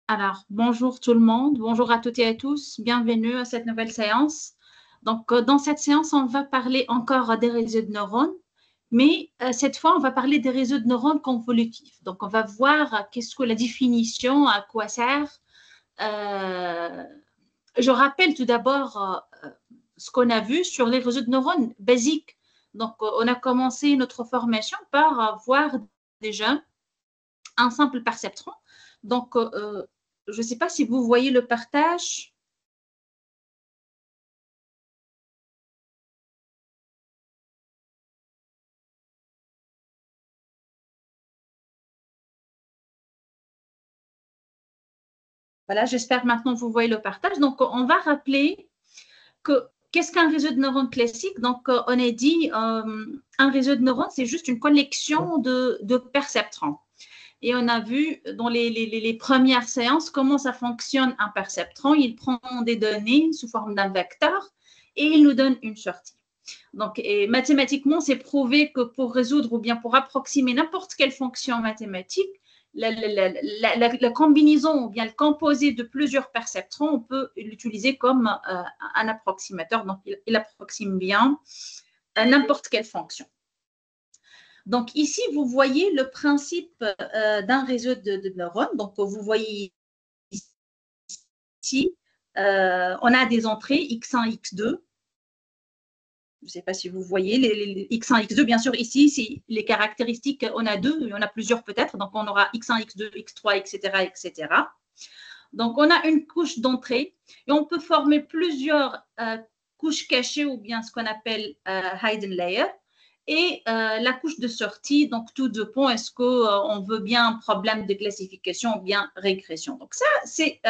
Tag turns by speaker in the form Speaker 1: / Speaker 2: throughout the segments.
Speaker 1: Alors, bonjour tout le monde, bonjour à toutes et à tous, bienvenue à cette nouvelle séance. Donc, dans cette séance, on va parler encore des réseaux de neurones, mais cette fois, on va parler des réseaux de neurones convolutifs. Donc, on va voir qu'est-ce que la définition, à quoi sert. Euh, je rappelle tout d'abord ce qu'on a vu sur les réseaux de neurones basiques. Donc, on a commencé notre formation par voir déjà un simple perceptron. Donc, je ne sais pas si vous voyez le partage. Voilà, j'espère maintenant que vous voyez le partage. Donc, on va rappeler que qu'est-ce qu'un réseau de neurones classique? Donc, on a dit un réseau de neurones, c'est juste une collection de perceptrons. Et on a vu dans les premières séances comment ça fonctionne un perceptron. Il prend des données sous forme d'un vecteur et il nous donne une sortie. Donc, et mathématiquement, c'est prouvé que pour résoudre ou bien pour approximer n'importe quelle fonction mathématique, la combinaison ou bien le composé de plusieurs perceptrons, on peut l'utiliser comme un approximateur. Donc, il approxime bien n'importe quelle fonction. Donc, ici, vous voyez le principe d'un réseau de neurones. Donc, vous voyez ici, on a des entrées x1, x2. Je ne sais pas si vous voyez, les x1, x2, bien sûr, ici, c'est les caractéristiques, on a deux, il y en a plusieurs peut-être, donc on aura x1, x2, x3, etc., etc. Donc, on a une couche d'entrée et on peut former plusieurs couches cachées ou bien ce qu'on appelle hidden layer et la couche de sortie. Donc, tout dépend, est-ce qu'on veut bien un problème de classification ou bien régression. Donc, ça, c'est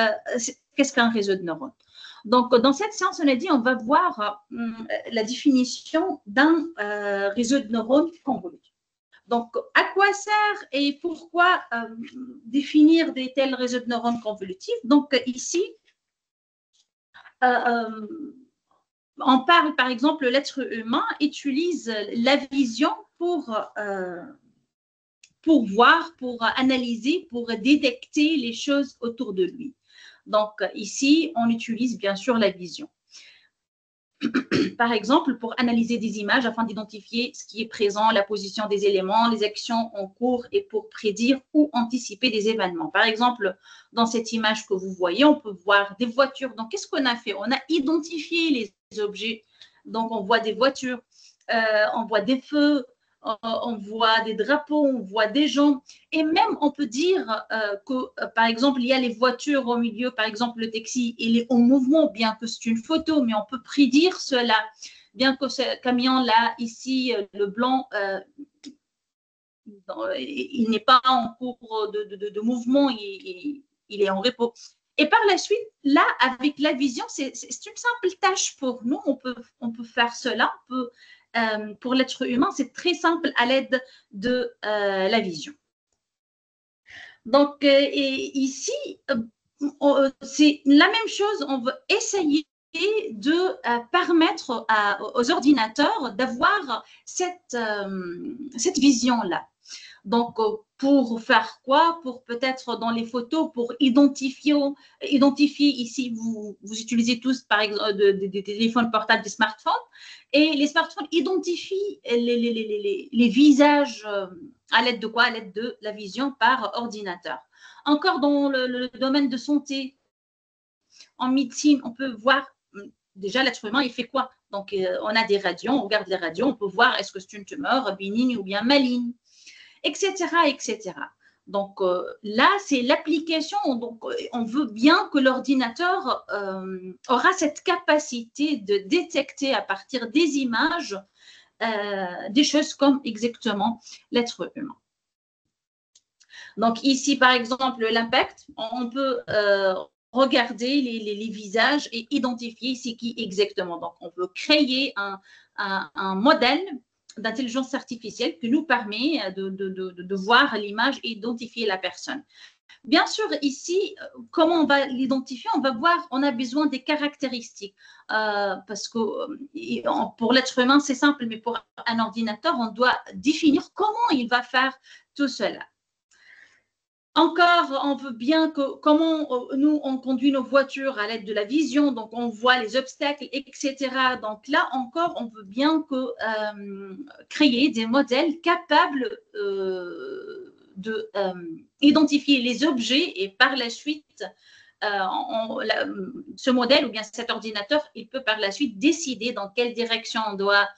Speaker 1: qu'est-ce qu'un réseau de neurones? Donc, dans cette séance, on a dit on va voir la définition d'un réseau de neurones convolutif. Donc, à quoi sert et pourquoi définir des tels réseaux de neurones convolutifs? Donc, ici, on parle, par exemple, l'être humain utilise la vision pour voir, pour analyser, pour détecter les choses autour de lui. Donc, ici, on utilise bien sûr la vision. Par exemple, pour analyser des images afin d'identifier ce qui est présent, la position des éléments, les actions en cours et pour prédire ou anticiper des événements. Par exemple, dans cette image que vous voyez, on peut voir des voitures. Donc, qu'est-ce qu'on a fait? On a identifié les objets. Donc, on voit des voitures, on voit des feux, on voit des drapeaux, on voit des gens. Et même, on peut dire que, par exemple, il y a les voitures au milieu, par exemple, le taxi, il est en mouvement, bien que c'est une photo, mais on peut prédire cela. Bien que ce camion-là, ici, le blanc, il n'est pas en cours de mouvement, il est en repos. Et par la suite, là, avec la vision, c'est une simple tâche pour nous. On peut faire cela. Pour l'être humain, c'est très simple à l'aide de la vision. Donc, ici, c'est la même chose. On veut essayer de permettre aux ordinateurs d'avoir cette vision-là. Donc, pour faire quoi? Pour peut-être dans les photos, pour identifier ici, vous utilisez tous par exemple des téléphones portables, des smartphones, et les smartphones identifient les visages à l'aide de quoi? À l'aide de la vision par ordinateur. Encore dans le domaine de santé, en médecine, on peut voir déjà l'être humain, il fait quoi? Donc, on a des radios, on regarde les radios, on peut voir est-ce que c'est une tumeur bénigne ou bien maligne, etc., etc. Donc là, c'est l'application. Donc, on veut bien que l'ordinateur aura cette capacité de détecter à partir des images des choses comme exactement l'être humain. Donc ici, par exemple, l'impact, on peut regarder les visages et identifier c'est qui exactement. Donc, on peut créer un modèle d'intelligence artificielle qui nous permet de voir l'image et identifier la personne. Bien sûr, ici, comment on va l'identifier? On va voir, on a besoin des caractéristiques. Parce que pour l'être humain, c'est simple, mais pour un ordinateur, on doit définir comment il va faire tout cela. Encore, on veut bien que comment nous, on conduit nos voitures à l'aide de la vision, donc on voit les obstacles, etc. Donc là encore, on veut bien que, créer des modèles capables de identifier les objets et par la suite, ce modèle ou bien cet ordinateur, il peut par la suite décider dans quelle direction on doit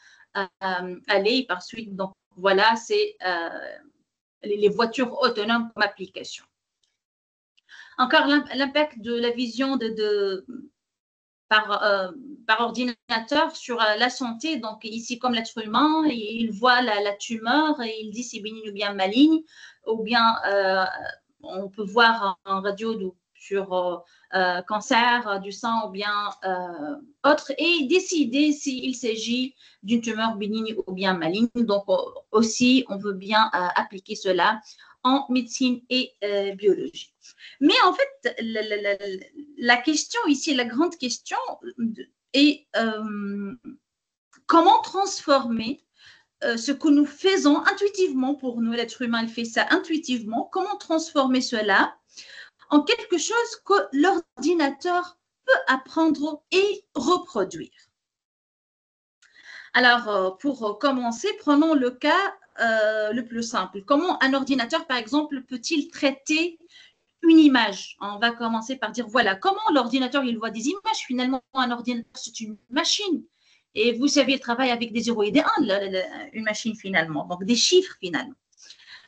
Speaker 1: aller. Par suite, donc voilà, c'est les voitures autonomes comme application. Encore l'impact de la vision par ordinateur sur la santé. Donc ici, comme l'être humain, il voit la tumeur et il dit si bénigne ou bien maligne, ou bien on peut voir en radio sur cancer du sein ou bien autre et décider s'il s'agit d'une tumeur bénigne ou bien maligne. Donc aussi, on veut bien appliquer cela en médecine et biologie. Mais en fait, la question ici, la grande question est comment transformer ce que nous faisons intuitivement pour nous, l'être humain, il fait ça intuitivement, comment transformer cela en quelque chose que l'ordinateur peut apprendre et reproduire. Alors, pour commencer, prenons le cas le plus simple. Comment un ordinateur, par exemple, peut-il traiter une image? On va commencer par dire, voilà, comment l'ordinateur, il voit des images. Finalement, un ordinateur, c'est une machine. Et vous savez, il travaille avec des 0 et des 1, une machine finalement, donc des chiffres finalement.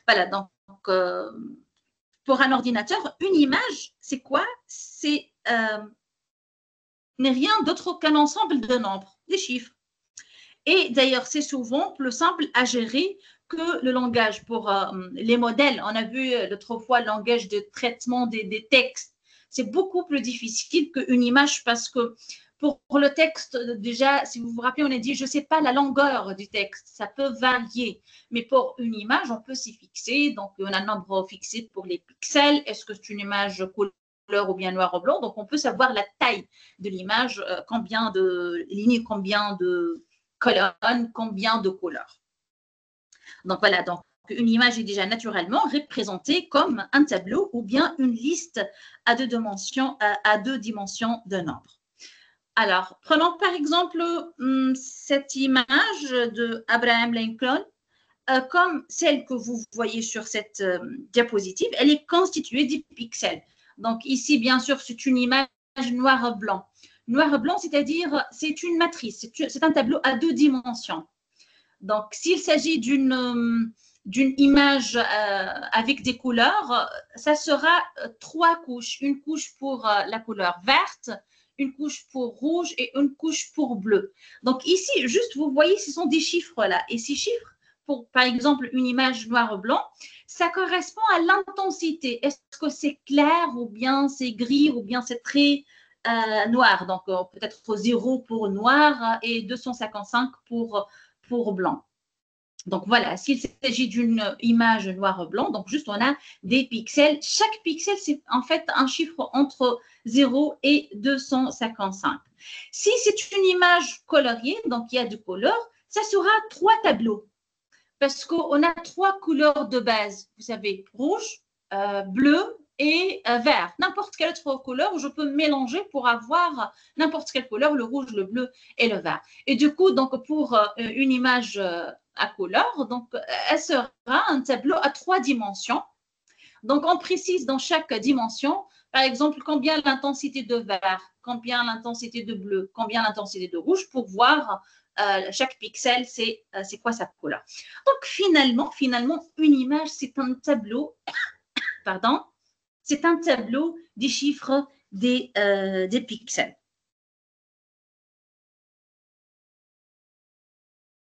Speaker 1: Voilà, donc pour un ordinateur, une image, c'est quoi? C'est n'est rien d'autre qu'un ensemble de nombres, des chiffres. Et d'ailleurs, c'est souvent plus simple à gérer que le langage. Pour les modèles, on a vu l'autre fois le langage de traitement des textes. C'est beaucoup plus difficile qu'une image parce que pour le texte, déjà, si vous vous rappelez, on a dit, je ne sais pas la longueur du texte, ça peut varier. Mais pour une image, on peut s'y fixer. Donc, on a un nombre fixé pour les pixels. Est-ce que c'est une image couleur ou bien noir ou blanc? Donc, on peut savoir la taille de l'image, combien de lignes, combien de colonnes, combien de couleurs. Donc voilà, donc une image est déjà naturellement représentée comme un tableau ou bien une liste à deux dimensions de nombres. Alors, prenons par exemple cette image de Abraham Lincoln, comme celle que vous voyez sur cette diapositive, elle est constituée de pixels. Donc ici, bien sûr, c'est une image noir-blanc. Noir-blanc, c'est-à-dire c'est une matrice, c'est un tableau à deux dimensions. Donc, s'il s'agit d'une image avec des couleurs, ça sera trois couches. Une couche pour la couleur verte, une couche pour rouge et une couche pour bleu. Donc ici, juste, vous voyez, ce sont des chiffres là. Et ces chiffres, pour par exemple une image noir-blanc, ça correspond à l'intensité. Est-ce que c'est clair ou bien c'est gris ou bien c'est très noir? Donc peut-être 0 pour noir et 255 pour blanc. Donc voilà, s'il s'agit d'une image noir-blanc, donc juste on a des pixels. Chaque pixel, c'est en fait un chiffre entre 0 et 255. Si c'est une image coloriée, donc il y a deux couleurs, ça sera trois tableaux. Parce qu'on a trois couleurs de base, vous savez, rouge, bleu et vert. N'importe quelle autre couleur, je peux mélanger pour avoir n'importe quelle couleur, le rouge, le bleu et le vert. Et du coup, donc pour une image à couleur, donc elle sera un tableau à trois dimensions. Donc on précise dans chaque dimension, par exemple, combien l'intensité de vert, combien l'intensité de bleu, combien l'intensité de rouge pour voir chaque pixel, c'est quoi sa couleur. Donc finalement, une image, c'est un tableau, pardon, c'est un tableau des chiffres des pixels.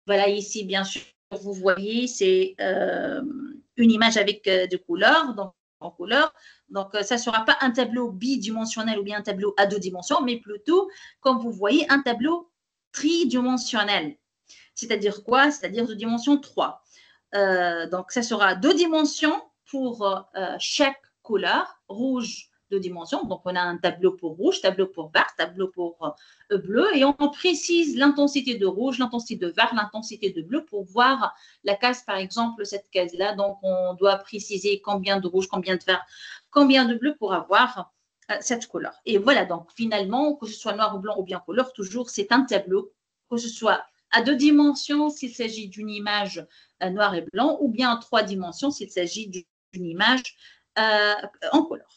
Speaker 1: Voilà, ici, bien sûr, vous voyez, c'est une image avec des couleurs, donc en couleur. Donc, ça ne sera pas un tableau bidimensionnel ou bien un tableau à deux dimensions, mais plutôt, comme vous voyez, un tableau tridimensionnel. C'est-à-dire quoi? C'est-à-dire de dimension 3. Donc, ça sera deux dimensions pour chaque couleur, rouge, deux dimensions. Donc, on a un tableau pour rouge, tableau pour vert, tableau pour bleu, et on précise l'intensité de rouge, l'intensité de vert, l'intensité de bleu pour voir la case, par exemple, cette case-là. Donc, on doit préciser combien de rouge, combien de vert, combien de bleu pour avoir cette couleur. Et voilà, donc finalement, que ce soit noir ou blanc ou bien couleur, toujours c'est un tableau, que ce soit à deux dimensions s'il s'agit d'une image noir et blanc, ou bien en trois dimensions s'il s'agit d'une image en couleur.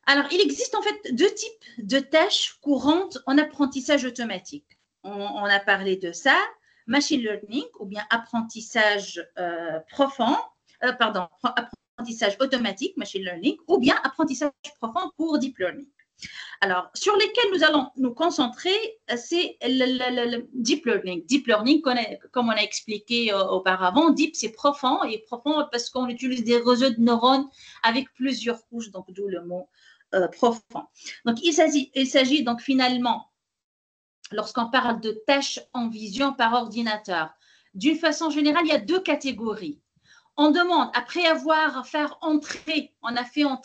Speaker 1: Alors, il existe en fait deux types de tâches courantes en apprentissage automatique. On a parlé de ça, machine learning ou bien apprentissage profond, apprentissage automatique, machine learning, ou bien apprentissage profond pour deep learning. Alors, sur lesquels nous allons nous concentrer, c'est le deep learning. Deep learning, comme on a expliqué auparavant, deep, c'est profond, et profond parce qu'on utilise des réseaux de neurones avec plusieurs couches, donc d'où le mot profond. Donc, il s'agit donc finalement, lorsqu'on parle de tâches en vision par ordinateur, d'une façon générale, il y a deux catégories. On demande, après avoir fait entrer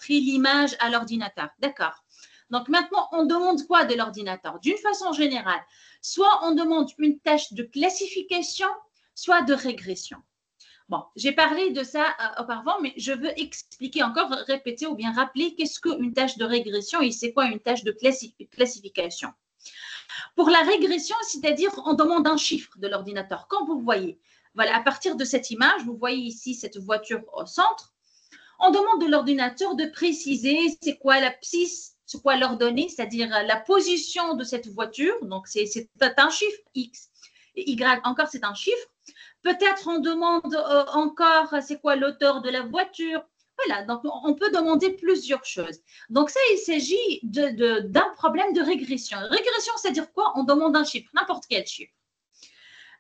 Speaker 1: l'image à l'ordinateur. D'accord. Donc maintenant, on demande quoi de l'ordinateur? D'une façon générale, soit on demande une tâche de classification, soit de régression. Bon, j'ai parlé de ça auparavant, mais je veux expliquer encore, répéter ou bien rappeler qu'est-ce qu'une tâche de régression et c'est quoi une tâche de classification. Pour la régression, c'est-à-dire on demande un chiffre de l'ordinateur. Comme vous voyez, voilà, à partir de cette image, vous voyez ici cette voiture au centre. On demande de l'ordinateur de préciser c'est quoi l'ordonnée, c'est-à-dire la position de cette voiture. Donc, c'est un chiffre X. Et Y, encore, c'est un chiffre. Peut-être on demande encore c'est quoi l'auteur de la voiture. Voilà, donc on peut demander plusieurs choses. Donc, ça, il s'agit d'un problème de régression. Régression, c'est-à-dire quoi? On demande un chiffre, n'importe quel chiffre.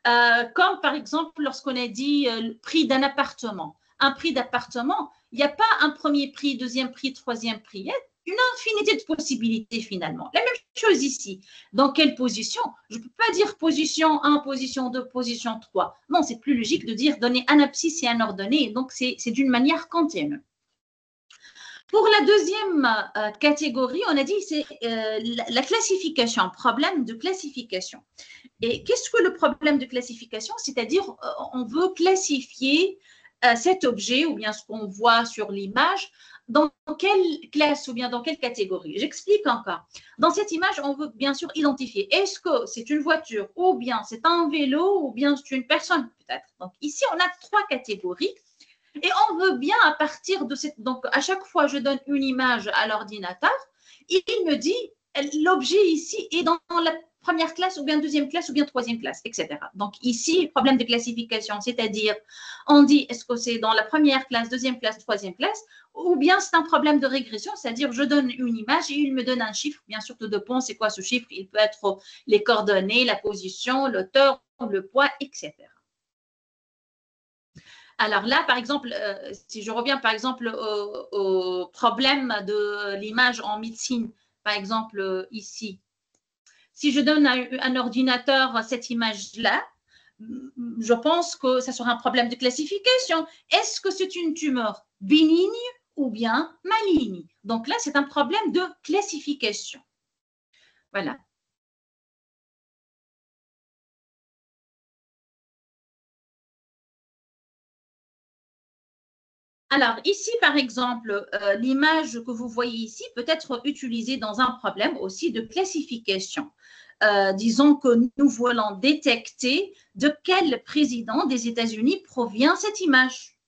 Speaker 1: Comme par exemple, lorsqu'on a dit le prix d'un appartement. Un prix d'appartement, il n'y a pas un premier prix, deuxième prix, troisième prix. Il y a une infinité de possibilités finalement. La même chose ici. Dans quelle position? Je ne peux pas dire position 1, position 2, position 3. Non, c'est plus logique de dire donner un abscisse et un ordonnée. Donc, c'est d'une manière continue. Pour la deuxième catégorie, on a dit c'est la classification, problème de classification. Et qu'est-ce que le problème de classification? C'est-à-dire, on veut classifier cet objet ou bien ce qu'on voit sur l'image dans quelle classe ou bien dans quelle catégorie. J'explique encore. Dans cette image, on veut bien sûr identifier est-ce que c'est une voiture ou bien c'est un vélo ou bien c'est une personne peut-être. Donc ici, on a trois catégories. Et on veut bien à partir de cette… Donc, à chaque fois, je donne une image à l'ordinateur. Il me dit, l'objet ici est dans la première classe ou bien deuxième classe ou bien troisième classe, etc. Donc, ici, problème de classification, c'est-à-dire, on dit, est-ce que c'est dans la première classe, deuxième classe, troisième classe, ou bien c'est un problème de régression, c'est-à-dire, je donne une image et il me donne un chiffre. Bien sûr, tout dépend, c'est quoi ce chiffre? Il peut être les coordonnées, la position, l'auteur, le poids, etc. Alors là, par exemple, si je reviens par exemple au problème de l'image en médecine, par exemple ici, si je donne à un ordinateur cette image-là, je pense que ça sera un problème de classification. Est-ce que c'est une tumeur bénigne ou bien maligne? Donc là, c'est un problème de classification. Voilà. Alors, ici, par exemple, l'image que vous voyez ici peut être utilisée dans un problème aussi de classification. Disons que nous voulons détecter de quel président des États-Unis provient cette image.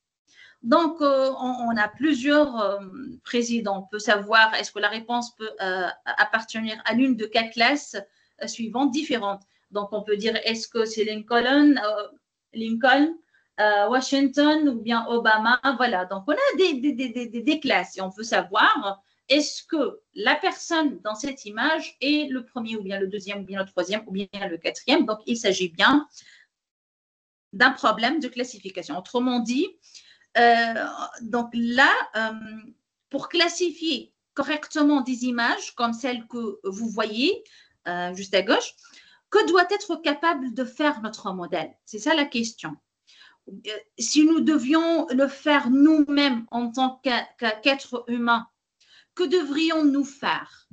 Speaker 1: Donc, on a plusieurs présidents. On peut savoir est-ce que la réponse peut appartenir à l'une de quatre classes suivantes différentes. Donc, on peut dire est-ce que c'est Lincoln, Washington ou bien Obama. Voilà, donc on a des classes et on veut savoir est-ce que la personne dans cette image est le premier ou bien le deuxième ou bien le troisième ou bien le quatrième. Donc, il s'agit bien d'un problème de classification. Autrement dit, donc là, pour classifier correctement des images comme celle que vous voyez juste à gauche, que doit être capable de faire notre modèle? C'est ça la question. si nous devions le faire nous-mêmes en tant qu'être humain, que devrions-nous faire?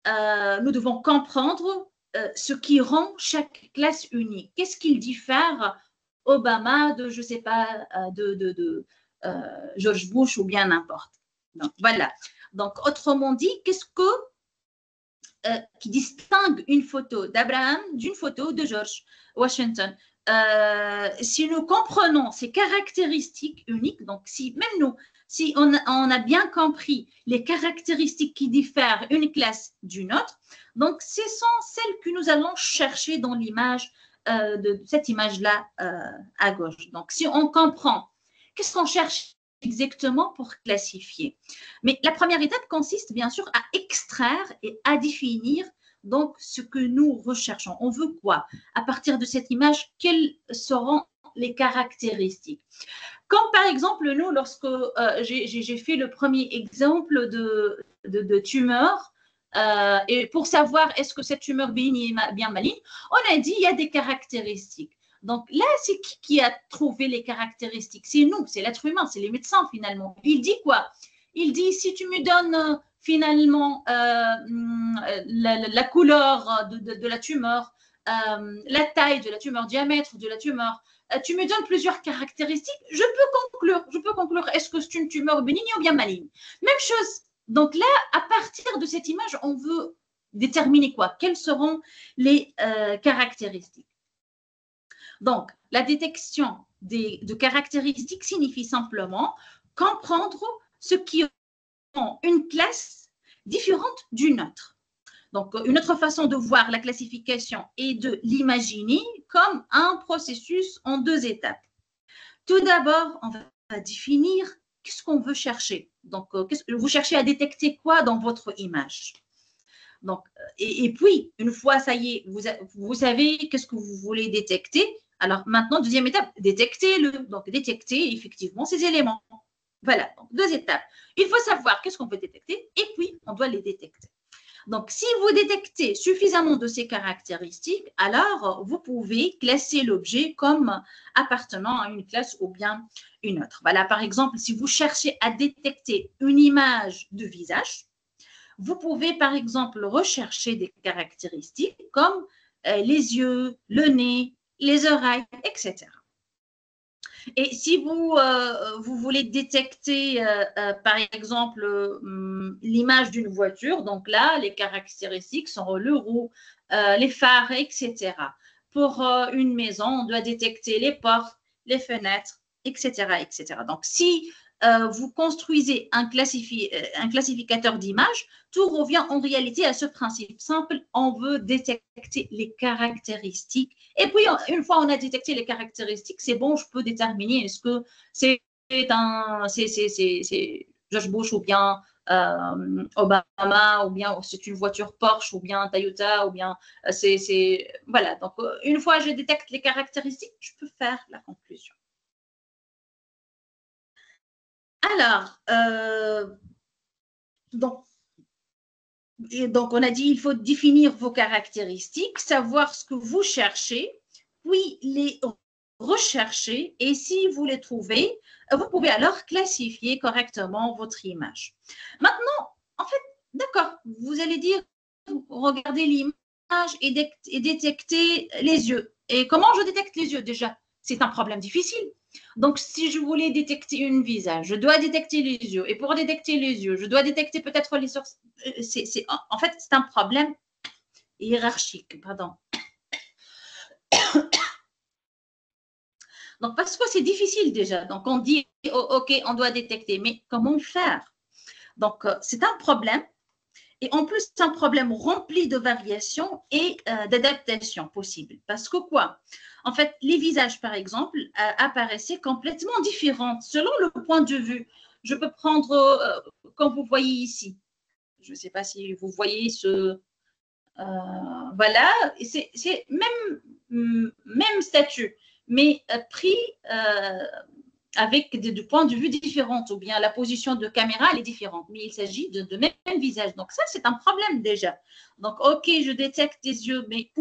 Speaker 1: Nous devons comprendre ce qui rend chaque classe unique. Qu'est-ce qu'il diffère Obama de, je ne sais pas, de George Bush ou bien n'importe. Donc, voilà. Donc, autrement dit, qu'est-ce qui distingue une photo d'Abraham d'une photo de George Washington? Si nous comprenons ces caractéristiques uniques, donc si même nous, si on a bien compris les caractéristiques qui diffèrent une classe d'une autre, donc ce sont celles que nous allons chercher dans l'image, de cette image-là à gauche. Donc si on comprend, qu'est-ce qu'on cherche exactement pour classifier? Mais la première étape consiste bien sûr à extraire et à définir donc ce que nous recherchons. On veut quoi? À partir de cette image, quelles seront les caractéristiques? Comme par exemple, nous, lorsque j'ai fait le premier exemple de tumeur, et pour savoir est-ce que cette tumeur bénigne est bien maligne, on a dit il y a des caractéristiques. Donc là, c'est qui a trouvé les caractéristiques? C'est nous, c'est l'être humain, c'est les médecins finalement. Il dit quoi? Il dit si tu me donnes finalement la couleur de la tumeur, la taille de la tumeur, diamètre de la tumeur, tu me donnes plusieurs caractéristiques, je peux conclure est-ce que c'est une tumeur bénigne ou bien maligne. Même chose. Donc là, à partir de cette image, on veut déterminer quoi? Quelles seront les caractéristiques? Donc, la détection de caractéristiques signifie simplement comprendre ce qui rend une classe différente d'une autre. Donc, une autre façon de voir la classification est de l'imaginer comme un processus en deux étapes. Tout d'abord, on va définir qu'est-ce qu'on veut chercher. Donc, vous cherchez à détecter quoi dans votre image? Donc, et puis, une fois, ça y est, vous savez qu'est-ce que vous voulez détecter. Alors, maintenant, deuxième étape, détectez-le. Donc, détecter effectivement ces éléments. Voilà, donc deux étapes. Il faut savoir qu'est-ce qu'on veut détecter et puis on doit les détecter. Donc, si vous détectez suffisamment de ces caractéristiques, alors vous pouvez classer l'objet comme appartenant à une classe ou bien une autre. Voilà, par exemple, si vous cherchez à détecter une image de visage, vous pouvez, par exemple, rechercher des caractéristiques comme les yeux, le nez, les oreilles, etc. Et si vous voulez détecter, par exemple, l'image d'une voiture, donc là, les caractéristiques sont le roue, les phares, etc. Pour une maison, on doit détecter les portes, les fenêtres, etc. etc. Donc, si vous construisez un classificateur d'images, tout revient en réalité à ce principe simple. On veut détecter les caractéristiques. Et puis, une fois on a détecté les caractéristiques, c'est bon, je peux déterminer est-ce que c'est George Bush ou bien Obama, ou bien c'est une voiture Porsche, ou bien Toyota, ou bien voilà. Donc, une fois je détecte les caractéristiques, je peux faire la conclusion. Alors, donc, on a dit il faut définir vos caractéristiques, savoir ce que vous cherchez, puis les rechercher, et si vous les trouvez, vous pouvez alors classifier correctement votre image. Maintenant, en fait, d'accord, vous allez dire, regardez l'image et détecter les yeux. Et comment je détecte les yeux déjà? C'est un problème difficile. Donc, si je voulais détecter un visage, je dois détecter les yeux. Et pour détecter les yeux, je dois détecter peut-être les sources. En fait, c'est un problème hiérarchique. Pardon. Donc, parce que c'est difficile déjà. Donc, on dit, oh, OK, on doit détecter. Mais comment faire? Donc, c'est un problème. Et en plus, c'est un problème rempli de variations et d'adaptations possibles. Parce que quoi? En fait, les visages, par exemple, apparaissaient complètement différents selon le point de vue. Je peux prendre, comme vous voyez ici, je ne sais pas si vous voyez ce… voilà, c'est même statut, mais pris avec des points de vue différents, ou bien la position de caméra elle est différente, mais il s'agit de même visage. Donc ça, c'est un problème déjà. Donc, ok, je détecte tes yeux, mais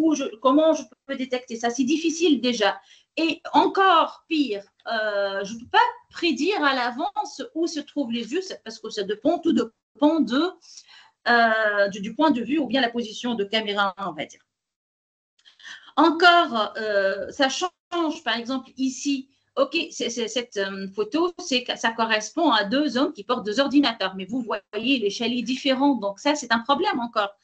Speaker 1: comment je peux détecter ça? C'est difficile déjà. Et encore pire, je ne peux pas prédire à l'avance où se trouvent les yeux, parce que ça dépend, tout dépend du point de vue ou bien la position de caméra, on va dire. Encore, ça change, par exemple, ici, ok, cette photo, ça correspond à deux hommes qui portent deux ordinateurs, mais vous voyez l'échelle est différente, donc ça, c'est un problème encore.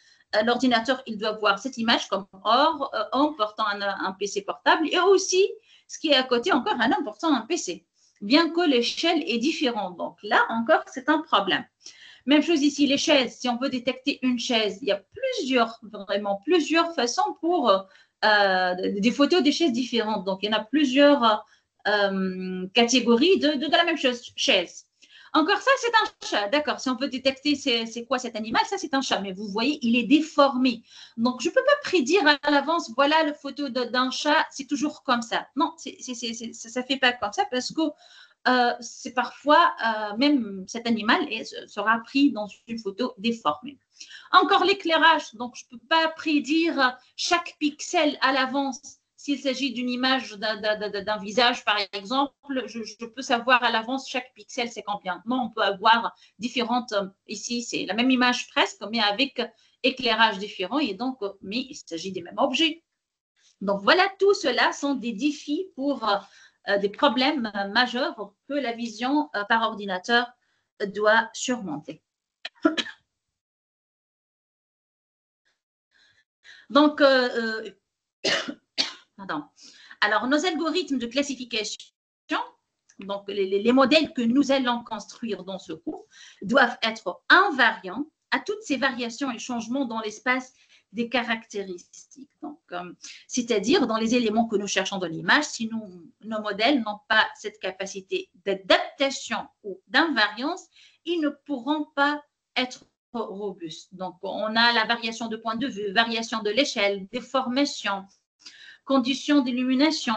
Speaker 1: L'ordinateur, il doit voir cette image comme homme portant un PC portable, et aussi, ce qui est à côté, encore un homme portant un PC, bien que l'échelle est différente. Donc là, encore, c'est un problème. Même chose ici, les chaises. Si on veut détecter une chaise, il y a vraiment plusieurs façons pour des photos des chaises différentes. Donc, il y en a plusieurs catégories de la même chose, chaise. Encore ça, c'est un chat. D'accord, si on veut détecter c'est quoi cet animal, ça, c'est un chat. Mais vous voyez, il est déformé. Donc, je ne peux pas prédire à l'avance, voilà la photo d'un chat, c'est toujours comme ça. Non, ça ne fait pas comme ça parce que c'est parfois, même cet animal sera pris dans une photo déformée. Encore l'éclairage, donc je ne peux pas prédire chaque pixel à l'avance. S'il s'agit d'une image d'un visage, par exemple, je peux savoir à l'avance chaque pixel, c'est combien. Non, on peut avoir différentes, ici c'est la même image presque, mais avec éclairage différent, et donc, mais il s'agit des mêmes objets. Donc voilà, tout cela sont des défis pour des problèmes majeurs que la vision par ordinateur doit surmonter. Donc, pardon. Alors, nos algorithmes de classification, donc les modèles que nous allons construire dans ce cours, doivent être invariants à toutes ces variations et changements dans l'espace des caractéristiques. Donc, c'est-à-dire dans les éléments que nous cherchons dans l'image, si nos modèles n'ont pas cette capacité d'adaptation ou d'invariance, ils ne pourront pas être robustes. Donc, on a la variation de point de vue, variation de l'échelle, déformation, conditions d'illumination,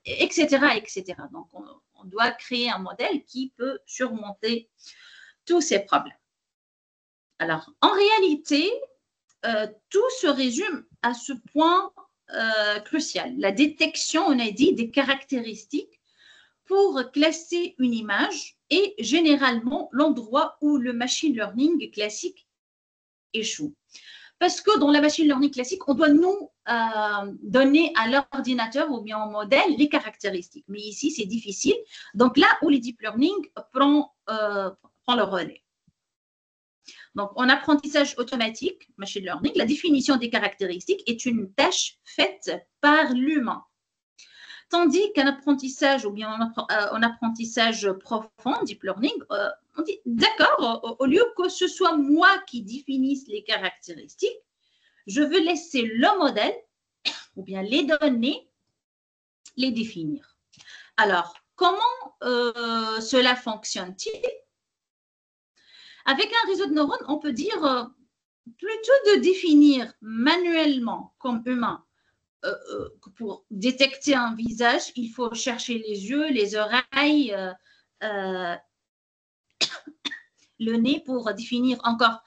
Speaker 1: etc., etc. Donc, on doit créer un modèle qui peut surmonter tous ces problèmes. Alors, en réalité, tout se résume à ce point crucial. La détection, on a dit, des caractéristiques pour classer une image est généralement l'endroit où le machine learning classique échoue. Parce que dans la machine learning classique, on doit nous donner à l'ordinateur ou bien au modèle les caractéristiques. Mais ici, c'est difficile. Donc là où le deep learning prend le relais. Donc, en apprentissage automatique, machine learning, la définition des caractéristiques est une tâche faite par l'humain. Tandis qu'un apprentissage ou bien un apprentissage profond, deep learning, on dit, d'accord, au lieu que ce soit moi qui définisse les caractéristiques, je veux laisser le modèle ou bien les données les définir. Alors, comment cela fonctionne-t-il? Avec un réseau de neurones, on peut dire plutôt de définir manuellement comme humain. Pour détecter un visage, il faut chercher les yeux, les oreilles, le nez pour définir encore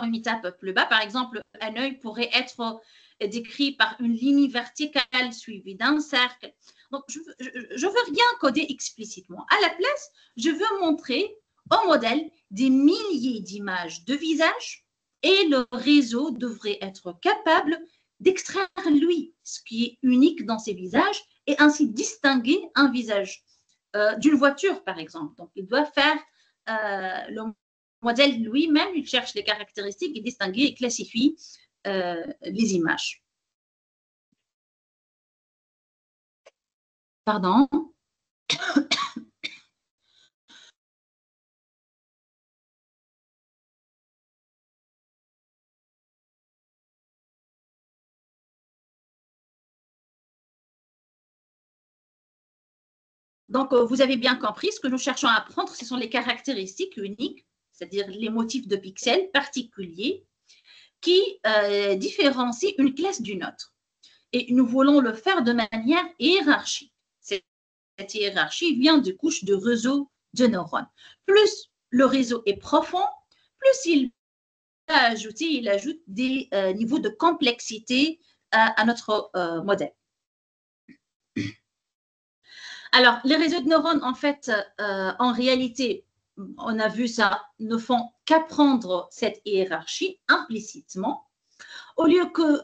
Speaker 1: une étape plus bas. Par exemple, un œil pourrait être décrit par une ligne verticale suivie d'un cercle. Donc, je ne veux rien coder explicitement. À la place, je veux montrer au modèle des milliers d'images de visages et le réseau devrait être capable d'extraire, lui, ce qui est unique dans ces visages et ainsi distinguer un visage d'une voiture, par exemple. Donc, il doit faire le modèle lui-même, il cherche les caractéristiques et distinguer et classifie les images. Pardon. Donc, vous avez bien compris, ce que nous cherchons à apprendre, ce sont les caractéristiques uniques, c'est-à-dire les motifs de pixels particuliers qui différencient une classe d'une autre. Et nous voulons le faire de manière hiérarchique. cette hiérarchie vient de couches de réseau de neurones. Plus le réseau est profond, plus il ajoute des niveaux de complexité à notre modèle. Alors, les réseaux de neurones, en fait, en réalité, on a vu ça, ne font qu'apprendre cette hiérarchie implicitement, au lieu que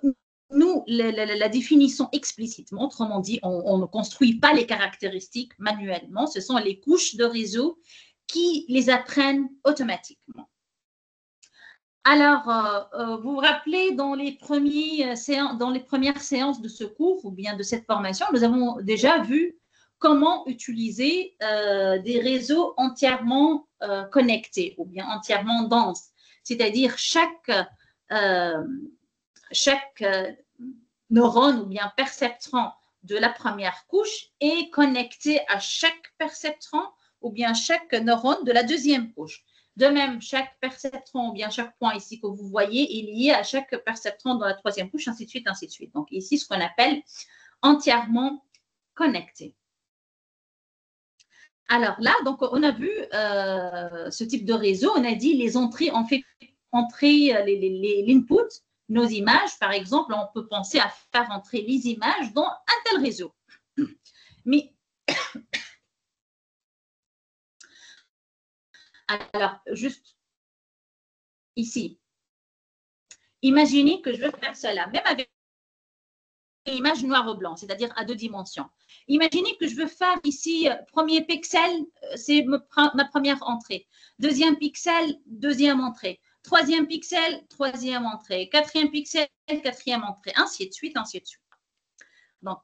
Speaker 1: nous la définissons explicitement. Autrement dit, on ne construit pas les caractéristiques manuellement, ce sont les couches de réseau qui les apprennent automatiquement. Alors, vous vous rappelez, dans les premières séances de ce cours ou bien de cette formation, nous avons déjà vu comment utiliser des réseaux entièrement connectés ou bien entièrement denses. C'est-à-dire chaque neurone ou bien perceptron de la première couche est connecté à chaque perceptron ou bien chaque neurone de la deuxième couche. De même, chaque perceptron ou bien chaque point ici que vous voyez est lié à chaque perceptron dans la troisième couche, ainsi de suite, ainsi de suite. Donc ici, ce qu'on appelle entièrement connecté. Alors là, donc on a vu ce type de réseau, on a dit les entrées, on fait entrer l'input, nos images, par exemple, on peut penser à faire entrer les images dans un tel réseau. Mais alors, juste ici, imaginez que je veux faire cela, même avec une image noir ou blanc, c'est-à-dire à 2 dimensions. Imaginez que je veux faire ici, premier pixel, c'est ma première entrée. Deuxième pixel, deuxième entrée. Troisième pixel, troisième entrée. Quatrième pixel, quatrième entrée. Ainsi de suite, ainsi de suite. Donc,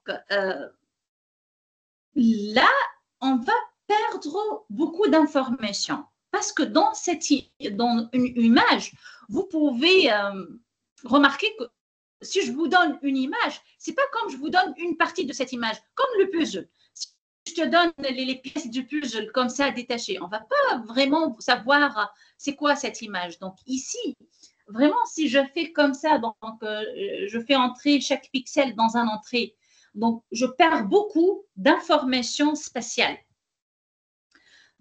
Speaker 1: là, on va perdre beaucoup d'informations. Parce que dans une image, vous pouvez remarquer que si je vous donne une image, ce n'est pas comme je vous donne une partie de cette image, comme le puzzle. Si je te donne les pièces du puzzle comme ça détachées, on ne va pas vraiment savoir c'est quoi cette image. Donc ici, vraiment, si je fais comme ça, donc je fais entrer chaque pixel dans un entrée, donc je perds beaucoup d'informations spatiales.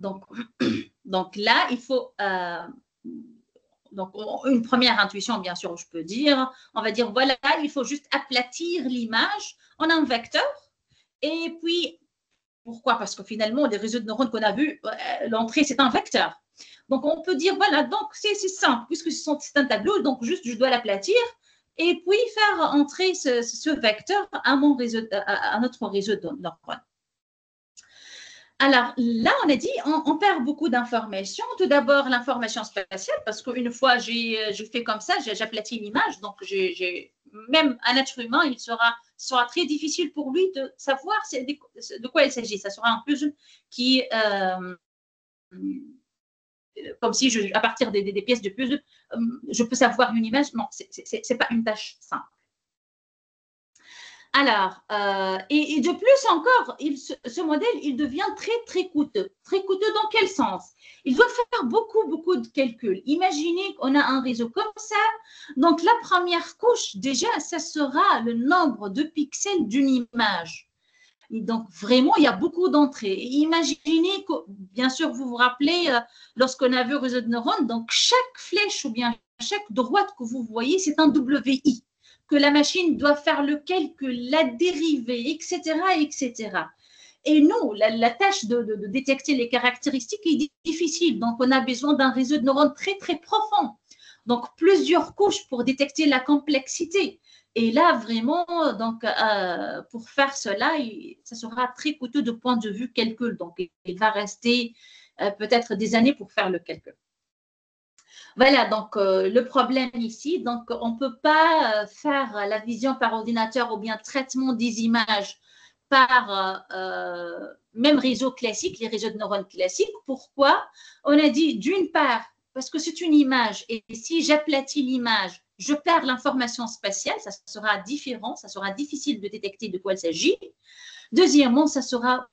Speaker 1: Donc là, il faut donc une première intuition, bien sûr, je peux dire, on va dire, voilà, il faut juste aplatir l'image en un vecteur. Et puis, pourquoi? Parce que finalement, les réseaux de neurones qu'on a vus, l'entrée, c'est un vecteur. Donc, on peut dire, voilà, donc c'est simple, puisque c'est un tableau, donc juste, je dois l'aplatir et puis faire entrer ce vecteur à notre réseau de neurones. Alors là, on a dit, on perd beaucoup d'informations. Tout d'abord, l'information spatiale, parce qu'une fois je fais comme ça, j'aplatis l'image, donc même un être humain, il sera très difficile pour lui de savoir de quoi il s'agit. Ça sera un puzzle qui, comme si à partir des pièces de puzzle, je peux savoir une image. Non, c'est pas une tâche simple. Alors, et de plus encore, ce modèle, il devient très, très coûteux. Très coûteux dans quel sens? Il doit faire beaucoup, beaucoup de calculs. Imaginez qu'on a un réseau comme ça. Donc, la première couche, déjà, ça sera le nombre de pixels d'une image. Et donc, vraiment, il y a beaucoup d'entrées. Imaginez que, bien sûr, vous vous rappelez, lorsqu'on a vu le réseau de neurones, donc chaque flèche ou bien chaque droite que vous voyez, c'est un WI, que la machine doit faire le calcul, la dérivée, etc., etc. Et nous, la tâche de détecter les caractéristiques est difficile. Donc, on a besoin d'un réseau de neurones très, très profond. Donc, plusieurs couches pour détecter la complexité. Et là, vraiment, donc, pour faire cela, ça sera très coûteux de point de vue calcul. Donc, il va rester peut-être des années pour faire le calcul. Voilà, donc le problème ici, donc on ne peut pas faire la vision par ordinateur ou bien traitement des images par même réseau classique, les réseaux de neurones classiques. Pourquoi? On a dit d'une part, parce que c'est une image et si j'aplatis l'image, je perds l'information spatiale, ça sera différent, ça sera difficile de détecter de quoi il s'agit. Deuxièmement, ça sera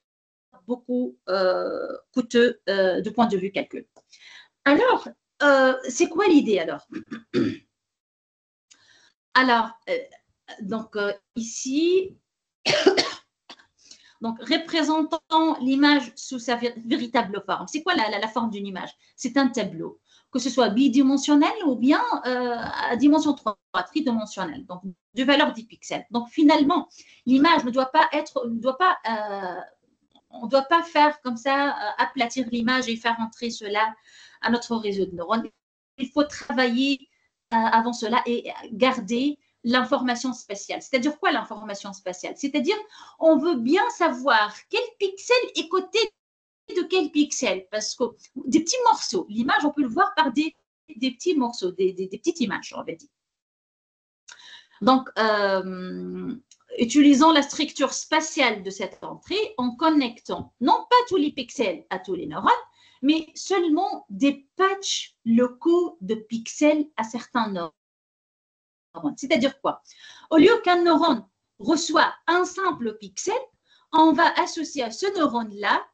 Speaker 1: beaucoup coûteux de point de vue calcul. Alors, c'est quoi l'idée alors? Alors, donc ici, Donc, représentant l'image sous sa véritable forme. C'est quoi la forme d'une image? C'est un tableau, que ce soit bidimensionnel ou bien à dimension 3, tridimensionnelle, donc de valeur 10 pixels. Donc, finalement, l'image ne doit pas être, on ne doit pas faire comme ça, aplatir l'image et faire entrer cela à notre réseau de neurones. Il faut travailler avant cela et garder l'information spatiale. C'est-à-dire quoi l'information spatiale? C'est-à-dire, on veut bien savoir quel pixel est côté de quel pixel, parce que des petits morceaux, l'image, on peut le voir par des petits morceaux, des petites images, on va dire. Donc, utilisons la structure spatiale de cette entrée en connectant non pas tous les pixels à tous les neurones, mais seulement des patchs locaux de pixels à certains neurones. C'est-à-dire quoi? Au lieu qu'un neurone reçoit un simple pixel, on va associer à ce neurone-là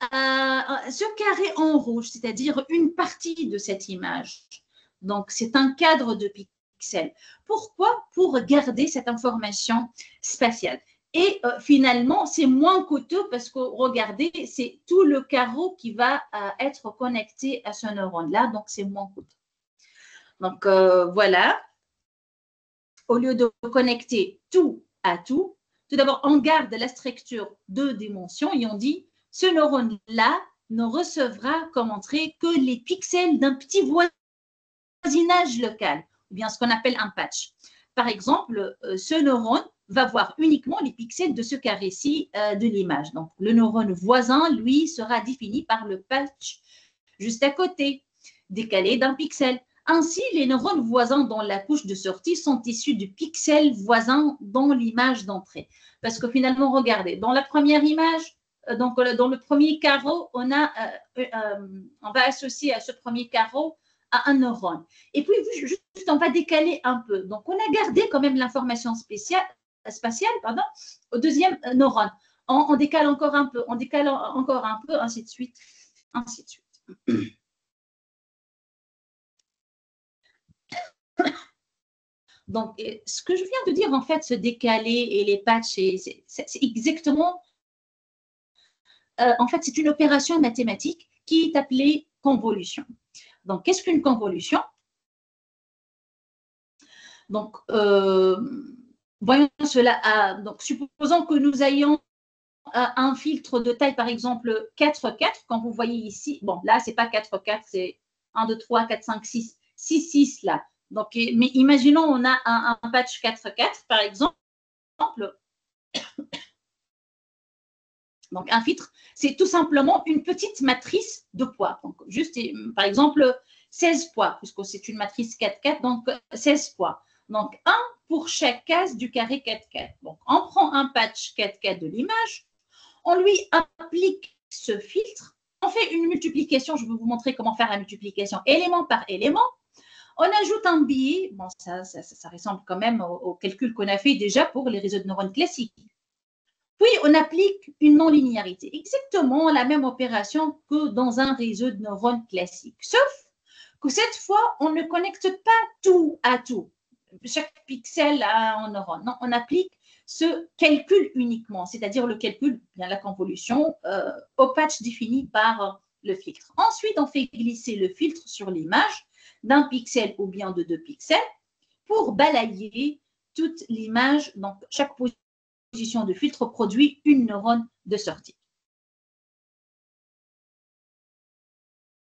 Speaker 1: ce carré en rouge, c'est-à-dire une partie de cette image. Donc, c'est un cadre de pixels. Pourquoi? Pour garder cette information spatiale. Et finalement, c'est moins coûteux parce que, regardez, c'est tout le carreau qui va être connecté à ce neurone-là, donc c'est moins coûteux. Donc, voilà. Au lieu de connecter tout à tout, tout d'abord, on garde la structure de dimensions et on dit, ce neurone-là ne recevra comme entrée que les pixels d'un petit voisinage local, ou bien ce qu'on appelle un patch. Par exemple, ce neurone va voir uniquement les pixels de ce carré-ci de l'image. Donc, le neurone voisin, lui, sera défini par le patch juste à côté, décalé d'un pixel. Ainsi, les neurones voisins dans la couche de sortie sont issus du pixel voisin dans l'image d'entrée. Parce que finalement, regardez, dans la première image, donc dans le premier carreau, on va associer à ce premier carreau à un neurone. Et puis, juste, on va décaler un peu. Donc, on a gardé quand même l'information spatiale au deuxième neurone. On décale encore un peu, ainsi de suite, ainsi de suite. Donc, ce que je viens de dire, en fait, se décaler et les patchs, c'est exactement, en fait, c'est une opération mathématique qui est appelée convolution. Donc, qu'est-ce qu'une convolution? Donc, voyons cela. Donc, supposons que nous ayons un filtre de taille, par exemple, 4,4, comme vous voyez ici. Bon, là, ce n'est pas 4,4, c'est 1, 2, 3, 4, 5, 6, 6, 6 là. Donc, mais imaginons, on a un patch 4,4, par exemple. Donc, un filtre, c'est tout simplement une petite matrice de poids. Donc, juste, par exemple, 16 poids, puisque c'est une matrice 4,4, donc 16 poids. Donc, 1 pour chaque case du carré 4,4. Donc, on prend un patch 4,4 de l'image, on lui applique ce filtre, on fait une multiplication, je vais vous montrer comment faire la multiplication élément par élément. On ajoute un biais, bon, ça ressemble quand même au calcul qu'on a fait déjà pour les réseaux de neurones classiques. Puis, on applique une non-linéarité, exactement la même opération que dans un réseau de neurones classique. Sauf que cette fois, on ne connecte pas tout à tout, chaque pixel à un neurone. Non, on applique ce calcul uniquement, c'est-à-dire le calcul, bien la convolution, au patch défini par le filtre. Ensuite, on fait glisser le filtre sur l'image d'un pixel ou bien de 2 pixels pour balayer toute l'image. Donc, chaque position de filtre produit une neurone de sortie.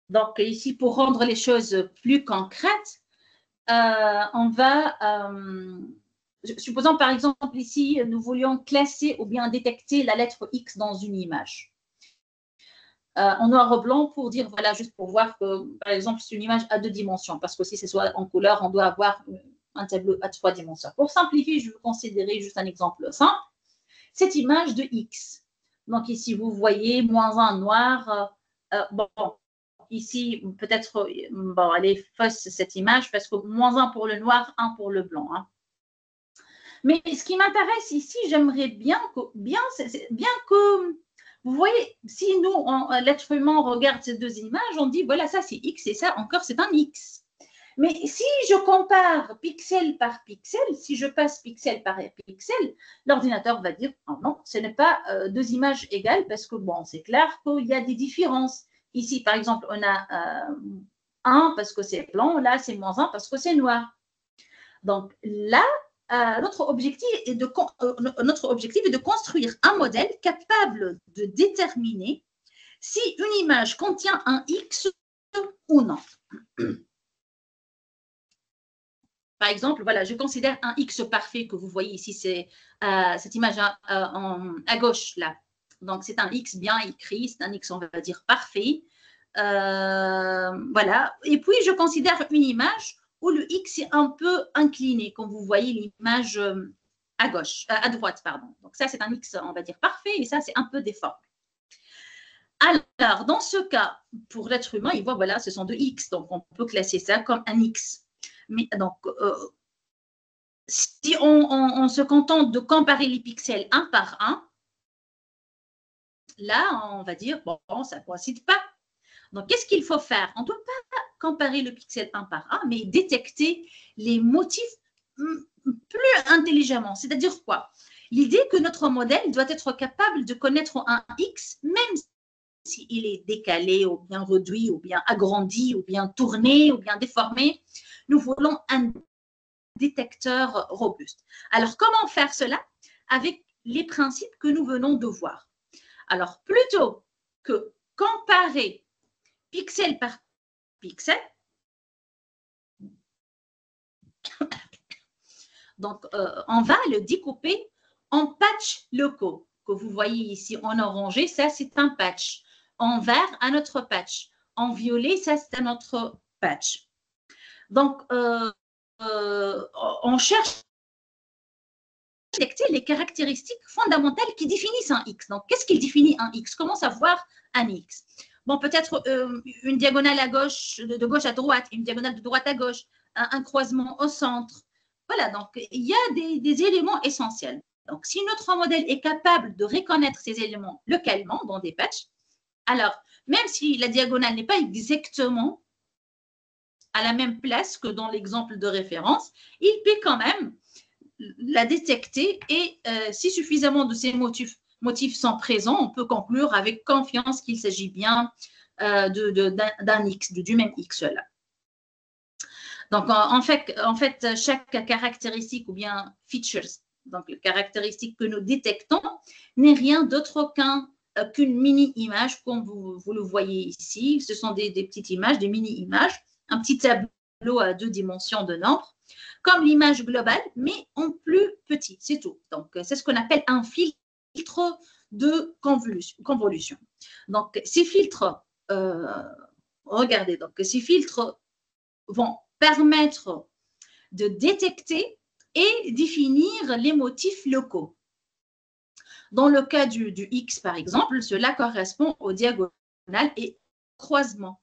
Speaker 1: Donc, ici, pour rendre les choses plus concrètes, on va, supposons par exemple ici, nous voulions classer ou bien détecter la lettre X dans une image. En noir et blanc pour dire, voilà, juste pour voir que, par exemple, c'est une image à 2 dimensions, parce que si c'est soit en couleur, on doit avoir un tableau à 3 dimensions. Pour simplifier, je vais considérer juste un exemple simple. Cette image de X. Donc ici, vous voyez, -1 noir. Bon, ici, peut-être, bon, elle est fausse cette image, parce que -1 pour le noir, 1 pour le blanc. Hein. Mais ce qui m'intéresse ici, j'aimerais bien que, vous voyez, si nous, l'être humain, regarde ces deux images, on dit, voilà, ça c'est X et ça encore, c'est un X. Mais si je compare pixel par pixel, si je passe pixel par pixel, l'ordinateur va dire oh non, ce n'est pas deux images égales parce que bon, c'est clair qu'il y a des différences. Ici, par exemple, on a 1 parce que c'est blanc, là, c'est moins 1 parce que c'est noir. Donc là, notre objectif est de construire un modèle capable de déterminer si une image contient un X ou non. Par exemple, voilà, je considère un X parfait que vous voyez ici, c'est cette image à gauche là. Donc, c'est un X bien écrit, c'est un X, on va dire, parfait. Voilà. Et puis, je considère une image où le X est un peu incliné, comme vous voyez l'image à gauche, à droite, pardon. Donc, ça, c'est un X, on va dire, parfait, et ça, c'est un peu déformé. Alors, dans ce cas, pour l'être humain, il voit, voilà, ce sont deux X, donc on peut classer ça comme un X. Mais donc, si on se contente de comparer les pixels un par un, là, on va dire, bon, ça ne coïncide pas. Donc, qu'est-ce qu'il faut faire? On ne peut pas comparer le pixel un par un, mais détecter les motifs plus intelligemment. C'est-à-dire quoi? L'idée que notre modèle doit être capable de connaître un X, même s'il est décalé, ou bien réduit, ou bien agrandi, ou bien tourné, ou bien déformé. Nous voulons un détecteur robuste. Alors, comment faire cela? Avec les principes que nous venons de voir. Alors, plutôt que comparer pixel par pixel, donc on va le découper en patchs locaux que vous voyez ici en orangé, ça c'est un patch. En vert, un autre patch. En violet, ça c'est un autre patch. Donc, on cherche à détecter les caractéristiques fondamentales qui définissent un X. Donc, qu'est-ce qui définit un X? Comment savoir un X? Bon, peut-être une diagonale à gauche, de gauche à droite, une diagonale de droite à gauche, un croisement au centre. Voilà, donc il y a des éléments essentiels. Donc, si notre modèle est capable de reconnaître ces éléments localement dans des patchs, alors, même si la diagonale n'est pas exactement à la même place que dans l'exemple de référence, il peut quand même la détecter et si suffisamment de ces motifs sont présents, on peut conclure avec confiance qu'il s'agit bien d'un X, du même X là. Donc, en fait, chaque caractéristique ou bien features, donc les caractéristiques que nous détectons, n'est rien d'autre qu'une mini-image, comme vous le voyez ici. Ce sont des petites images, des mini-images, un petit tableau à 2 dimensions de nombre, comme l'image globale, mais en plus petit, c'est tout. Donc, c'est ce qu'on appelle un filtre de convolution. Donc, ces filtres, regardez, donc ces filtres vont permettre de détecter et définir les motifs locaux. Dans le cas du X, par exemple, cela correspond aux diagonales et croisements.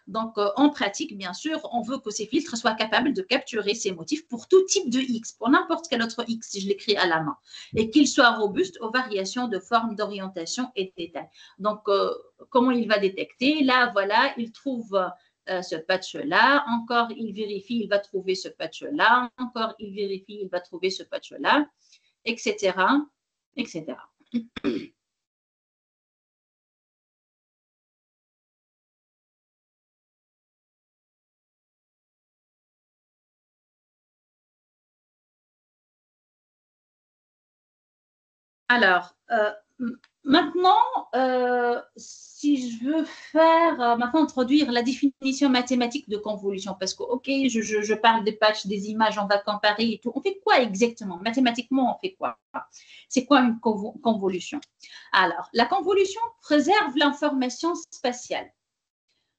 Speaker 1: Donc, en pratique, bien sûr, on veut que ces filtres soient capables de capturer ces motifs pour tout type de X, pour n'importe quel autre X, si je l'écris à la main, et qu'il soit robuste aux variations de forme, d'orientation et de détail. Donc, comment il va détecter? Là, voilà, il trouve ce patch-là, encore il vérifie, il va trouver ce patch-là, encore il vérifie, il va trouver ce patch-là, etc., etc. Alors, maintenant, si je veux maintenant introduire la définition mathématique de convolution, parce que, OK, je parle des patchs, des images, on va comparer et tout. On fait quoi exactement? Mathématiquement, on fait quoi? C'est quoi une convolution? Alors, la convolution préserve l'information spatiale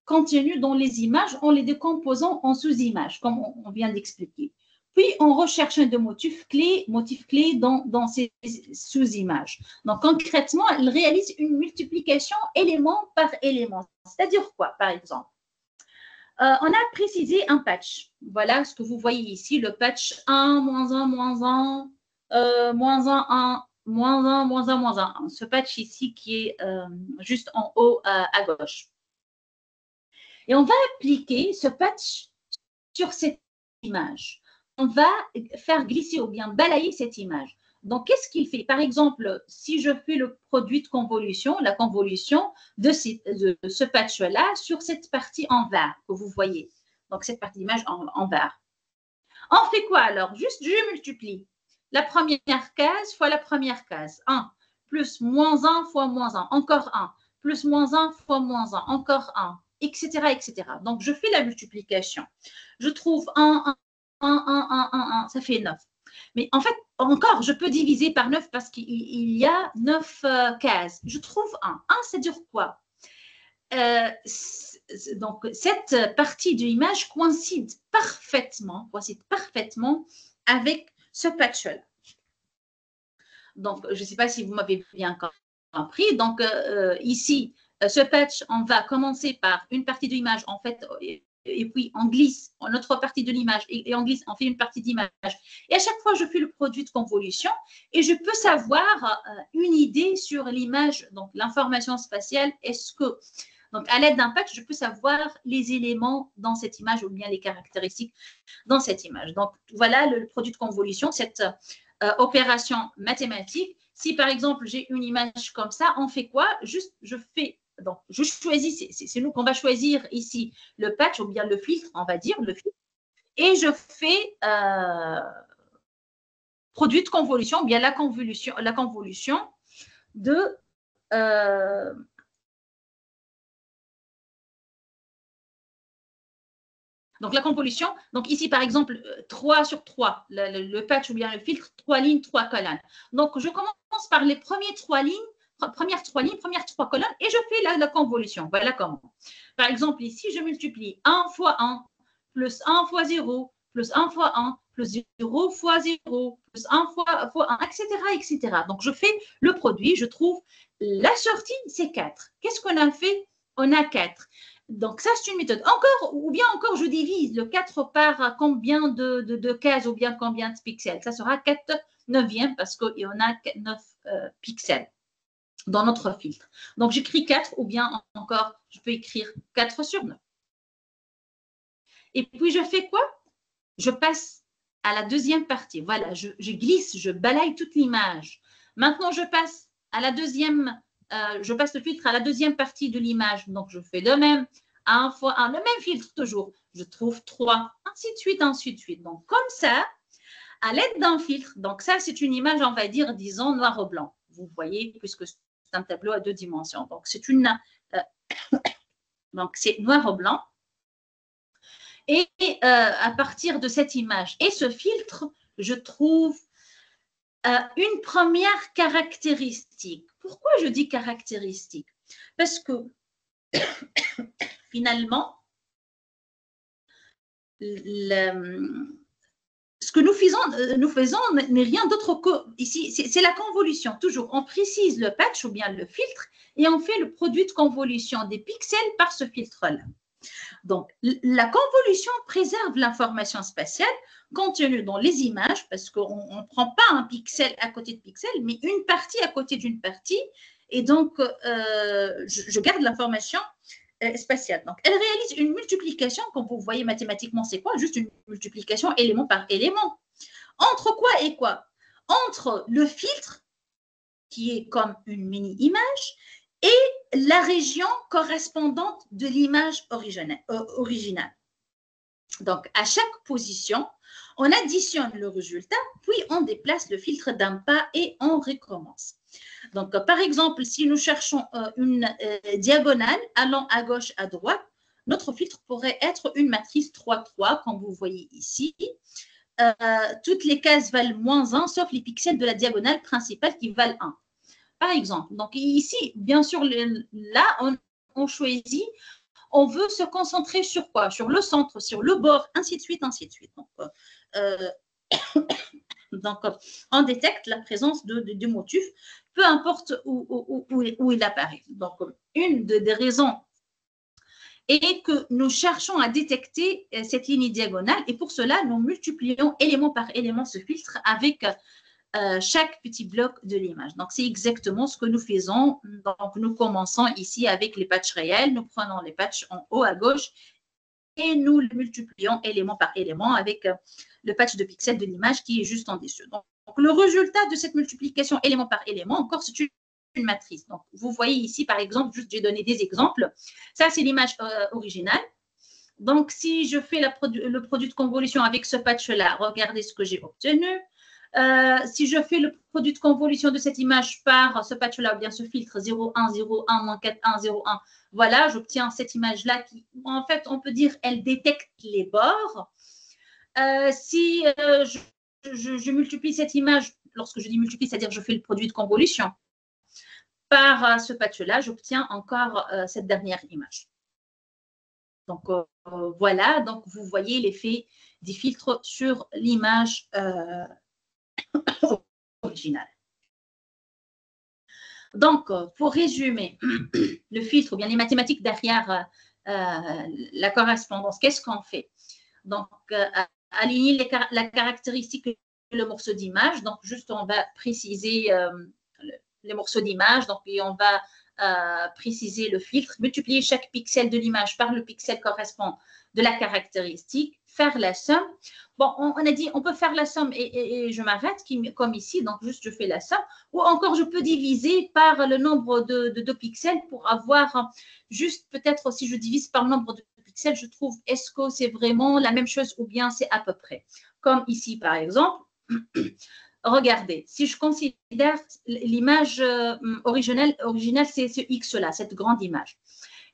Speaker 1: contenue dans les images en les décomposant en sous-images, comme on vient d'expliquer. Puis, on recherche des motifs clés dans ces sous-images. Donc, concrètement, elle réalise une multiplication élément par élément. C'est-à-dire quoi, par exemple? On a précisé un patch. Voilà ce que vous voyez ici, le patch 1, moins 1, moins 1, moins 1, 1, moins 1, moins 1, moins 1. Ce patch ici qui est juste en haut à gauche. Et on va appliquer ce patch sur cette image. On va faire glisser ou bien balayer cette image. Donc, qu'est-ce qu'il fait? Par exemple, si je fais le produit de convolution, la convolution de ce patch-là sur cette partie en vert que vous voyez. Donc, cette partie d'image en vert. On fait quoi alors? Juste, je multiplie la première case fois la première case. 1 plus moins 1 fois moins 1, encore 1, plus moins 1 fois moins 1, encore 1, etc., etc. Donc, je fais la multiplication. Je trouve 1, 1, ça fait 9. Mais en fait, encore, je peux diviser par 9 parce qu'il y a 9 cases. Je trouve 1. 1, ça dure quoi? Donc, cette partie de l'image coïncide parfaitement avec ce patch-là. Donc, je ne sais pas si vous m'avez bien compris. Donc, ici, ce patch, on va commencer par une partie de l'image, en fait, et puis on glisse en autre partie de l'image et on glisse, on fait une partie d'image. Et à chaque fois, je fais le produit de convolution et je peux savoir une idée sur l'image, donc l'information spatiale. Est-ce que, donc à l'aide d'un patch, je peux savoir les éléments dans cette image ou bien les caractéristiques dans cette image. Donc voilà le produit de convolution, cette opération mathématique. Si par exemple j'ai une image comme ça, on fait quoi? Juste, je fais. Donc, je choisis, c'est nous qu'on va choisir ici le patch ou bien le filtre, on va dire, le filtre, et je fais produit de convolution, ou bien la convolution de donc la convolution, donc ici par exemple 3 sur 3, le patch ou bien le filtre, 3 lignes, 3 colonnes. Donc je commence par les premières 3 lignes, premières 3 colonnes et je fais la convolution. Voilà comment. Par exemple ici, je multiplie 1 fois 1 plus 1 fois 0 plus 1 fois 1 plus 0 fois 0 plus 1 fois 1, etc., etc. Donc je fais le produit, je trouve la sortie, c'est 4. Qu'est-ce qu'on a fait? On a 4. Donc, ça, c'est une méthode. Encore, ou bien encore, je divise le 4 par combien de cases ou bien combien de pixels. Ça sera 4 neuvièmes parce qu'il y en a 9 pixels dans notre filtre. Donc, j'écris 4 ou bien encore, je peux écrire 4 sur 9. Et puis, je fais quoi? Je passe à la deuxième partie. Voilà, je glisse, je balaye toute l'image. Maintenant, je passe à la deuxième je passe le filtre à la deuxième partie de l'image. Donc, je fais le même, 1 fois 1, le même filtre toujours. Je trouve 3, ainsi de suite, ainsi de suite. Donc, comme ça, à l'aide d'un filtre, donc ça, c'est une image, on va dire, disons, noir ou blanc. Vous voyez, puisque c'est un tableau à 2 dimensions. Donc, c'est donc c'est noir ou blanc. Et à partir de cette image et ce filtre, je trouve une première caractéristique. Pourquoi je dis caractéristique? Parce que finalement, ce que nous faisons n'est rien d'autre que ici, c'est la convolution. Toujours, on précise le patch ou bien le filtre et on fait le produit de convolution des pixels par ce filtre-là. Donc, la convolution préserve l'information spatiale contenue dans les images parce qu'on ne prend pas un pixel à côté de pixel, mais une partie à côté d'une partie. Et donc, je garde l'information spatiale. Donc, elle réalise une multiplication, comme vous voyez mathématiquement, c'est quoi? Juste une multiplication élément par élément. Entre quoi et quoi? Entre le filtre, qui est comme une mini-image, et la région correspondante de l'image originale. Donc, à chaque position, on additionne le résultat, puis on déplace le filtre d'un pas et on recommence. Donc, par exemple, si nous cherchons une diagonale allant à gauche, à droite, notre filtre pourrait être une matrice 3-3, comme vous voyez ici. Toutes les cases valent moins 1, sauf les pixels de la diagonale principale qui valent 1. Par exemple, donc ici, bien sûr, là, on choisit, on veut se concentrer sur quoi? Sur le centre, sur le bord, ainsi de suite, ainsi de suite. Donc, on détecte la présence du motif, peu importe où il apparaît. Donc, une des raisons est que nous cherchons à détecter cette ligne diagonale et pour cela, nous multiplions élément par élément ce filtre avec chaque petit bloc de l'image. Donc, c'est exactement ce que nous faisons. Donc, nous commençons ici avec les patchs réels. Nous prenons les patchs en haut à gauche et nous le multiplions élément par élément avec le patch de pixels de l'image qui est juste en dessous. Donc, le résultat de cette multiplication élément par élément, encore, c'est une matrice. Donc, vous voyez ici, par exemple, juste j'ai donné des exemples. Ça, c'est l'image originale. Donc, si je fais le produit de convolution avec ce patch-là, regardez ce que j'ai obtenu. Si je fais le produit de convolution de cette image par ce patch-là, ou bien ce filtre 0, 1, 0, 1, moins 4, 1, 0, 1, voilà, j'obtiens cette image-là qui, en fait, on peut dire, elle détecte les bords. Si je multiplie cette image, lorsque je dis multiplie, c'est-à-dire je fais le produit de convolution, par ce patch-là, j'obtiens encore cette dernière image. Donc, voilà, donc vous voyez l'effet des filtres sur l'image originale. Donc, pour résumer, le filtre ou bien les mathématiques derrière la correspondance, qu'est-ce qu'on fait? Donc, aligner la caractéristique de le morceau d'image. Donc, juste, on va préciser les morceaux d'image. Donc, et on va préciser le filtre, multiplier chaque pixel de l'image par le pixel correspondant de la caractéristique, faire la somme. Bon, on a dit on peut faire la somme et je m'arrête comme ici, donc juste je fais la somme. Ou encore, je peux diviser par le nombre de pixels pour avoir juste peut-être si je divise par le nombre de pixels, je trouve est-ce que c'est vraiment la même chose ou bien c'est à peu près. Comme ici, par exemple. Regardez, si je considère l'image originale, c'est ce X-là, cette grande image.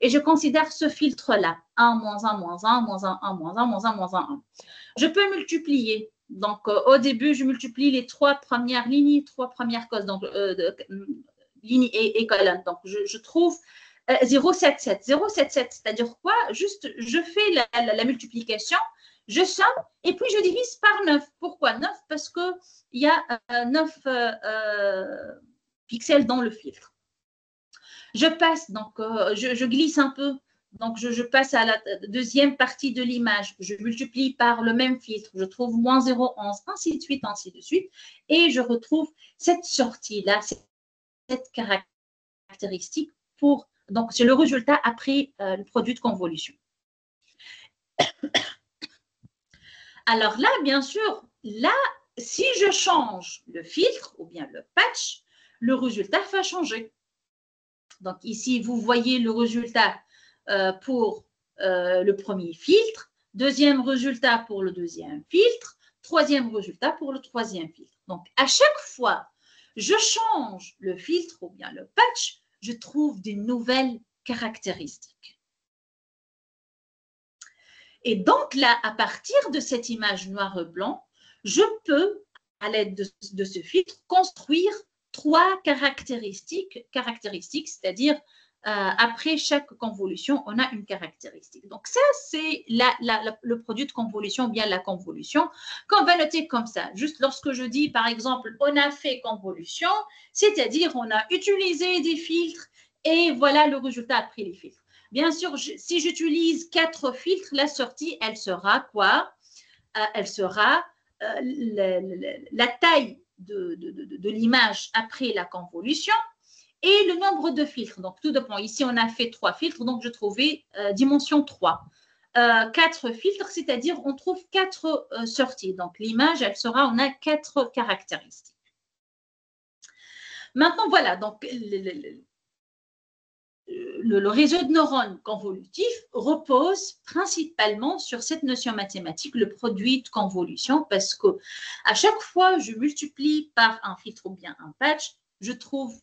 Speaker 1: Et je considère ce filtre-là, 1, moins 1, moins 1, moins 1, 1, moins 1, moins 1, moins 1, 1. Je peux multiplier. Donc, au début, je multiplie les 3 premières lignes, 3 premières causes, donc lignes et colonnes. Donc, je trouve 0,77. 0,77, c'est-à-dire quoi? Juste, je fais la multiplication, je somme et puis je divise par 9. Pourquoi 9? Parce qu'il y a 9 pixels dans le filtre. Je passe, donc je glisse un peu. Donc, je passe à la deuxième partie de l'image. Je multiplie par le même filtre. Je trouve moins 0,11, ainsi de suite, ainsi de suite. Et je retrouve cette sortie-là, cette caractéristique pour… Donc, c'est le résultat après le produit de convolution. Alors là, bien sûr, là, si je change le filtre ou bien le patch, le résultat va changer. Donc ici, vous voyez le résultat pour le premier filtre, deuxième résultat pour le deuxième filtre, troisième résultat pour le troisième filtre. Donc à chaque fois, je change le filtre ou bien le patch, je trouve des nouvelles caractéristiques. Et donc là, à partir de cette image noir et blanc, je peux, à l'aide de ce filtre, construire 3 caractéristiques, c'est-à-dire après chaque convolution, on a une caractéristique. Donc ça, c'est le produit de convolution, bien la convolution, qu'on va noter comme ça. Juste lorsque je dis, par exemple, on a fait convolution, c'est-à-dire on a utilisé des filtres et voilà le résultat après les filtres. Bien sûr, si j'utilise 4 filtres, la sortie, elle sera quoi? Elle sera la taille de l'image après la convolution et le nombre de filtres. Donc, tout dépend. Ici, on a fait 3 filtres, donc je trouvais dimension 3. 4 filtres, c'est-à-dire on trouve 4 sorties. Donc, l'image, elle sera, on a 4 caractéristiques. Maintenant, voilà. Donc, le réseau de neurones convolutif repose principalement sur cette notion mathématique, le produit de convolution, parce que à chaque fois je multiplie par un filtre ou bien un patch, je trouve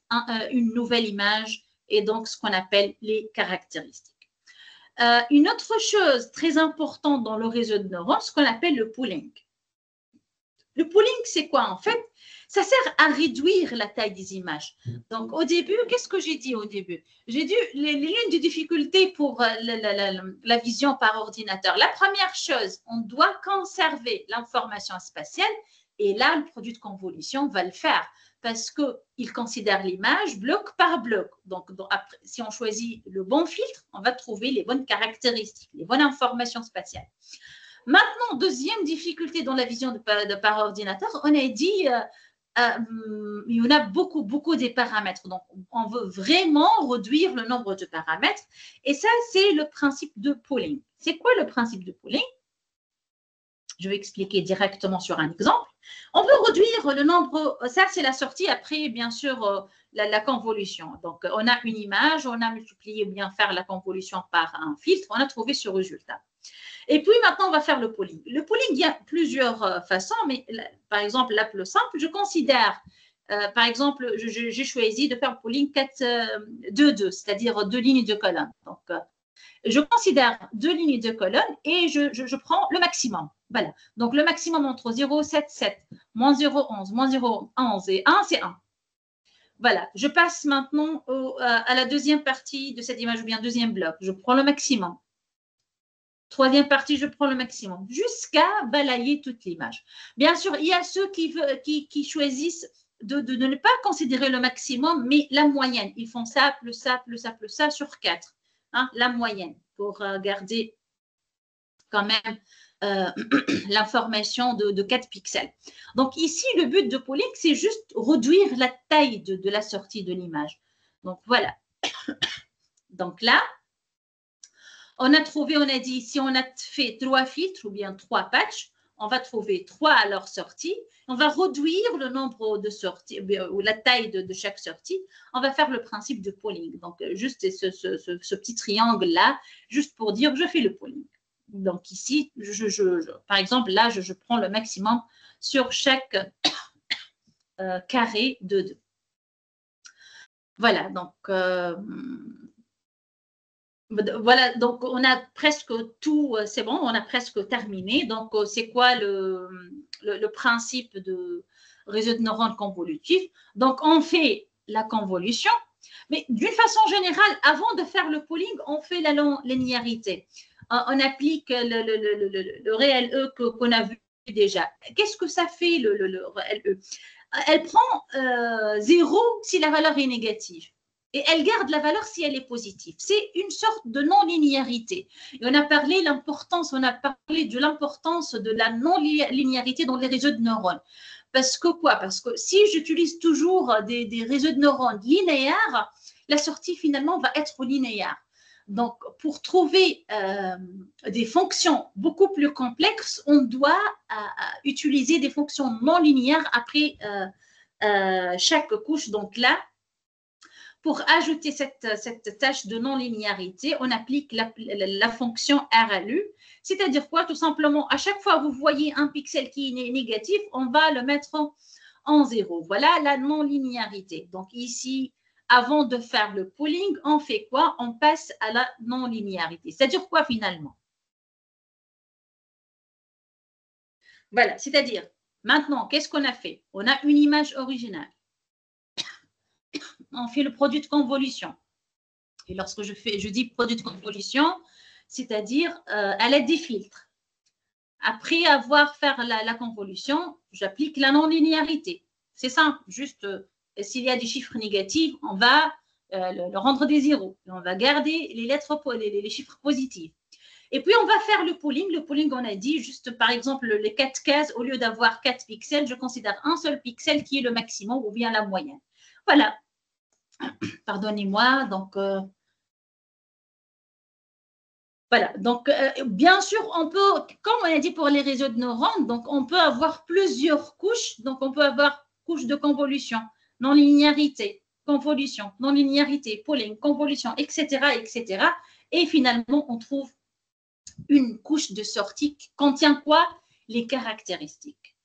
Speaker 1: une nouvelle image et donc ce qu'on appelle les caractéristiques. Une autre chose très importante dans le réseau de neurones, ce qu'on appelle le pooling. Le pooling, c'est quoi en fait? Ça sert à réduire la taille des images. Donc, au début, qu'est-ce que j'ai dit au début? J'ai dit l'une des difficultés pour la vision par ordinateur. La première chose, on doit conserver l'information spatiale et là, le produit de convolution va le faire parce qu'il considère l'image bloc par bloc. Donc, après, si on choisit le bon filtre, on va trouver les bonnes caractéristiques, les bonnes informations spatiales. Maintenant, deuxième difficulté dans la vision par ordinateur, on a dit il y en a beaucoup de paramètres. Donc, on veut vraiment réduire le nombre de paramètres. Et ça, c'est le principe de pooling. C'est quoi le principe de pooling? Je vais expliquer directement sur un exemple. On veut réduire le nombre, ça c'est la sortie après, bien sûr, la convolution. Donc, on a une image, on a multiplié ou bien faire la convolution par un filtre, on a trouvé ce résultat. Et puis maintenant, on va faire le pooling. Le pooling, il y a plusieurs façons, mais par exemple, la plus simple, je considère, par exemple, j'ai choisi de faire le pooling 2-2, c'est-à-dire 2 lignes de colonne. Donc, je considère 2 lignes de colonne et je prends le maximum. Voilà. Donc, le maximum entre 0,77, moins 0,11, moins 0,11 et 1, c'est 1. Voilà. Je passe maintenant à la deuxième partie de cette image ou bien deuxième bloc. Je prends le maximum. Troisième partie, je prends le maximum jusqu'à balayer toute l'image. Bien sûr, il y a ceux qui choisissent de ne pas considérer le maximum, mais la moyenne. Ils font ça, plus ça, plus ça, plus ça sur 4. Hein, la moyenne pour garder quand même l'information de 4 pixels. Donc ici, le but de pooling, c'est juste réduire la taille de la sortie de l'image. Donc voilà. Donc là, on a trouvé, on a dit, si on a fait 3 filtres ou bien 3 patchs, on va trouver 3 à leur sortie. On va réduire le nombre de sorties ou la taille de chaque sortie. On va faire le principe de pooling. Donc, juste ce petit triangle-là, juste pour dire je fais le pooling. Donc, ici, par exemple, là, je prends le maximum sur chaque carré de 2. Voilà, donc voilà, donc on a presque tout, c'est bon, on a presque terminé. Donc, c'est quoi le principe de réseau de neurones convolutifs? Donc, on fait la convolution, mais d'une façon générale, avant de faire le pooling, on fait la linéarité. On applique le réel E qu'on a vu déjà. Qu'est-ce que ça fait le réel E? Elle prend 0 si la valeur est négative. Et elle garde la valeur si elle est positive. C'est une sorte de non-linéarité. Et on a parlé de l'importance de la non-linéarité dans les réseaux de neurones. Parce que quoi? Parce que si j'utilise toujours des réseaux de neurones linéaires, la sortie finalement va être linéaire. Donc, pour trouver des fonctions beaucoup plus complexes, on doit utiliser des fonctions non linéaires après chaque couche. Donc là, pour ajouter cette tâche de non-linéarité, on applique la fonction RLU. C'est-à-dire quoi? Tout simplement, à chaque fois que vous voyez un pixel qui est négatif, on va le mettre en 0. Voilà la non-linéarité. Donc ici, avant de faire le pooling, on fait quoi? On passe à la non-linéarité. C'est-à-dire quoi finalement? Voilà, c'est-à-dire, maintenant, qu'est-ce qu'on a fait? On a une image originale. On fait le produit de convolution. Et lorsque je dis produit de convolution, c'est-à-dire à l'aide des filtres. Après avoir fait la convolution, j'applique la non-linéarité. C'est simple, juste s'il y a des chiffres négatifs, on va le rendre des zéros. Et on va garder les chiffres positifs. Et puis, on va faire le pooling. Le pooling, on a dit, juste par exemple, les 4 cases, au lieu d'avoir 4 pixels, je considère un seul pixel qui est le maximum ou bien la moyenne. Voilà. Pardonnez-moi. Donc, voilà, donc bien sûr, on peut, comme on a dit pour les réseaux de neurones, donc on peut avoir plusieurs couches. Donc on peut avoir couche de convolution, non-linéarité, convolution, non-linéarité, pooling, convolution, etc., etc. Et finalement, on trouve une couche de sortie qui contient quoi? Les caractéristiques.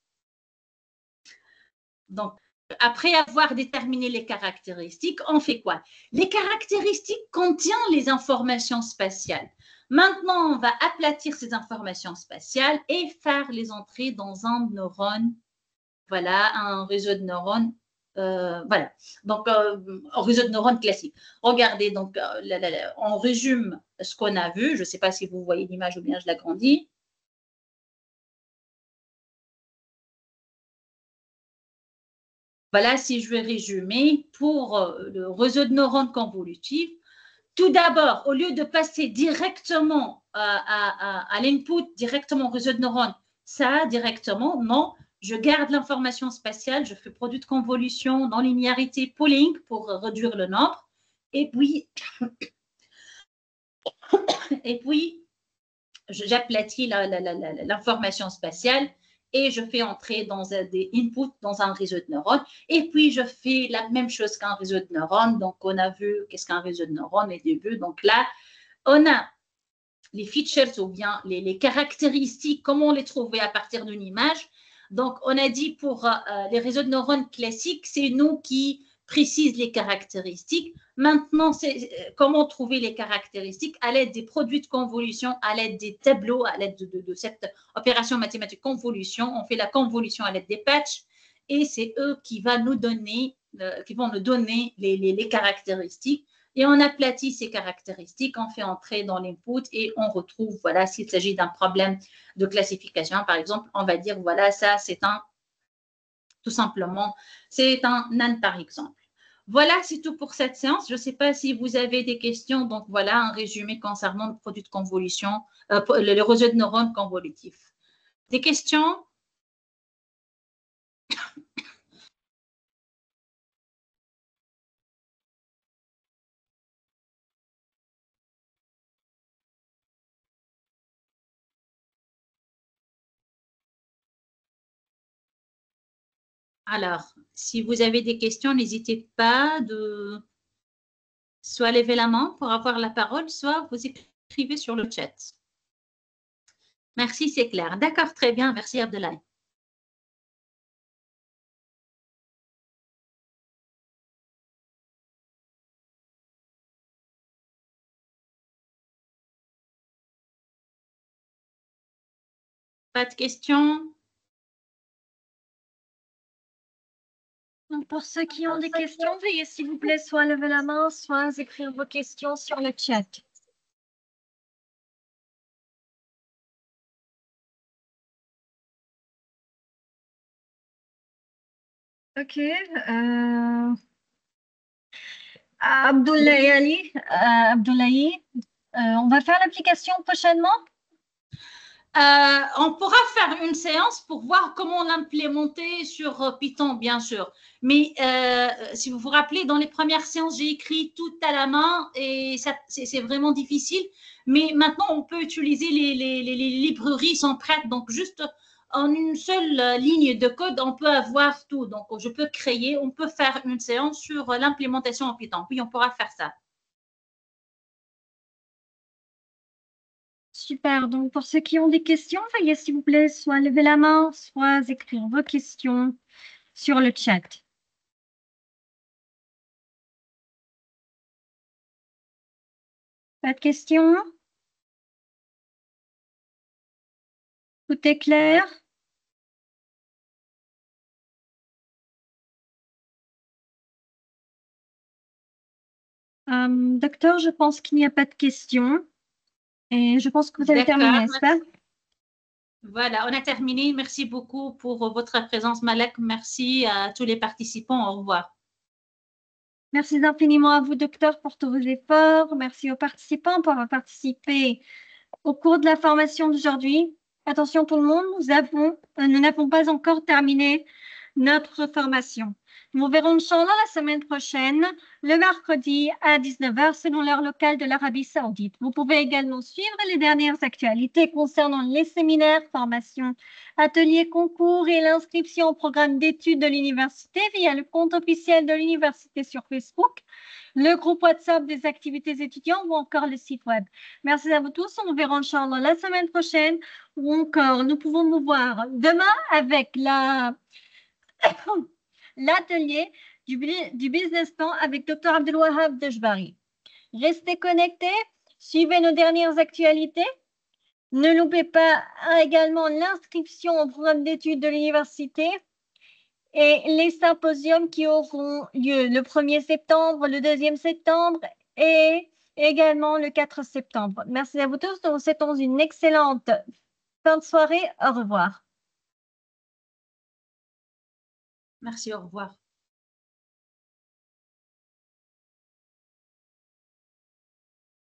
Speaker 1: Donc, après avoir déterminé les caractéristiques, on fait quoi? Les caractéristiques contiennent les informations spatiales. Maintenant, on va aplatir ces informations spatiales et faire les entrées dans un neurone, voilà, un réseau de neurones, voilà, donc un réseau de neurones classique. Regardez, donc on résume ce qu'on a vu. Je ne sais pas si vous voyez l'image ou bien je l'agrandis. Voilà, si je vais résumer, pour le réseau de neurones convolutifs, tout d'abord, au lieu de passer directement à l'input, directement au réseau de neurones, ça directement, non, je garde l'information spatiale, je fais produit de convolution non linéarité pooling pour réduire le nombre. Et puis j'aplatis l'information spatiale et je fais entrer dans des inputs dans un réseau de neurones. Et puis, je fais la même chose qu'un réseau de neurones. Donc, on a vu qu'est-ce qu'un réseau de neurones au début. Donc là, on a les features ou bien les caractéristiques, comment les trouver à partir d'une image. Donc, on a dit pour les réseaux de neurones classiques, c'est nous qui précise les caractéristiques. Maintenant, c'est comment trouver les caractéristiques à l'aide des produits de convolution, à l'aide des tableaux, à l'aide de cette opération mathématique convolution. On fait la convolution à l'aide des patchs et c'est eux qui vont nous donner les caractéristiques. Et on aplatit ces caractéristiques, on fait entrer dans l'input et on retrouve, voilà, s'il s'agit d'un problème de classification, par exemple, on va dire, voilà, ça, c'est tout simplement, c'est un NaN, par exemple. Voilà, c'est tout pour cette séance. Je ne sais pas si vous avez des questions. Donc, voilà un résumé concernant le produit de convolution, le réseau de neurones convolutifs. Des questions? Alors, si vous avez des questions, n'hésitez pas de soit lever la main pour avoir la parole, soit vous écrivez sur le chat. Merci, c'est clair. D'accord, très bien. Merci, Abdoulaye. Pas de questions?
Speaker 2: Donc, pour ceux qui ont des questions, veuillez s'il vous plaît soit lever la main, soit écrire vos questions sur le chat. Ok. Abdoulaye, on va faire l'application prochainement?
Speaker 1: On pourra faire une séance pour voir comment l'implémenter sur Python, bien sûr. Mais si vous vous rappelez, dans les premières séances, j'ai écrit tout à la main et c'est vraiment difficile. Mais maintenant, on peut utiliser les librairies sont prêtes. Donc, juste en une seule ligne de code, on peut avoir tout. Donc, je peux créer, on peut faire une séance sur l'implémentation en Python. Oui, on pourra faire ça.
Speaker 2: Super. Donc, pour ceux qui ont des questions, veuillez s'il vous plaît soit lever la main, soit écrire vos questions sur le chat. Pas de questions? Tout est clair? Docteur, je pense qu'il n'y a pas de questions. Et je pense que vous avez terminé, n'est-ce pas?
Speaker 1: Voilà, on a terminé. Merci beaucoup pour votre présence, Malek. Merci à tous les participants. Au revoir.
Speaker 2: Merci infiniment à vous, docteur, pour tous vos efforts. Merci aux participants pour avoir participé au cours de la formation d'aujourd'hui. Attention tout le monde, nous n'avons pas encore terminé notre formation. Nous verrons Inch'Allah la semaine prochaine, le mercredi à 19h, selon l'heure locale de l'Arabie Saoudite. Vous pouvez également suivre les dernières actualités concernant les séminaires, formations, ateliers, concours et l'inscription au programme d'études de l'université via le compte officiel de l'université sur Facebook, le groupe WhatsApp des activités étudiantes ou encore le site web. Merci à vous tous. On nous verra Inch'Allah la semaine prochaine ou encore nous pouvons nous voir demain avec l'atelier du business plan avec Dr Abdelwahab Dejbari. Restez connectés, suivez nos dernières actualités. Ne loupez pas également l'inscription au programme d'études de l'université et les symposiums qui auront lieu le 1er septembre, le 2e septembre et également le 4 septembre. Merci à vous tous. Nous vous souhaitons une excellente fin de soirée. Au revoir.
Speaker 1: Merci, au revoir.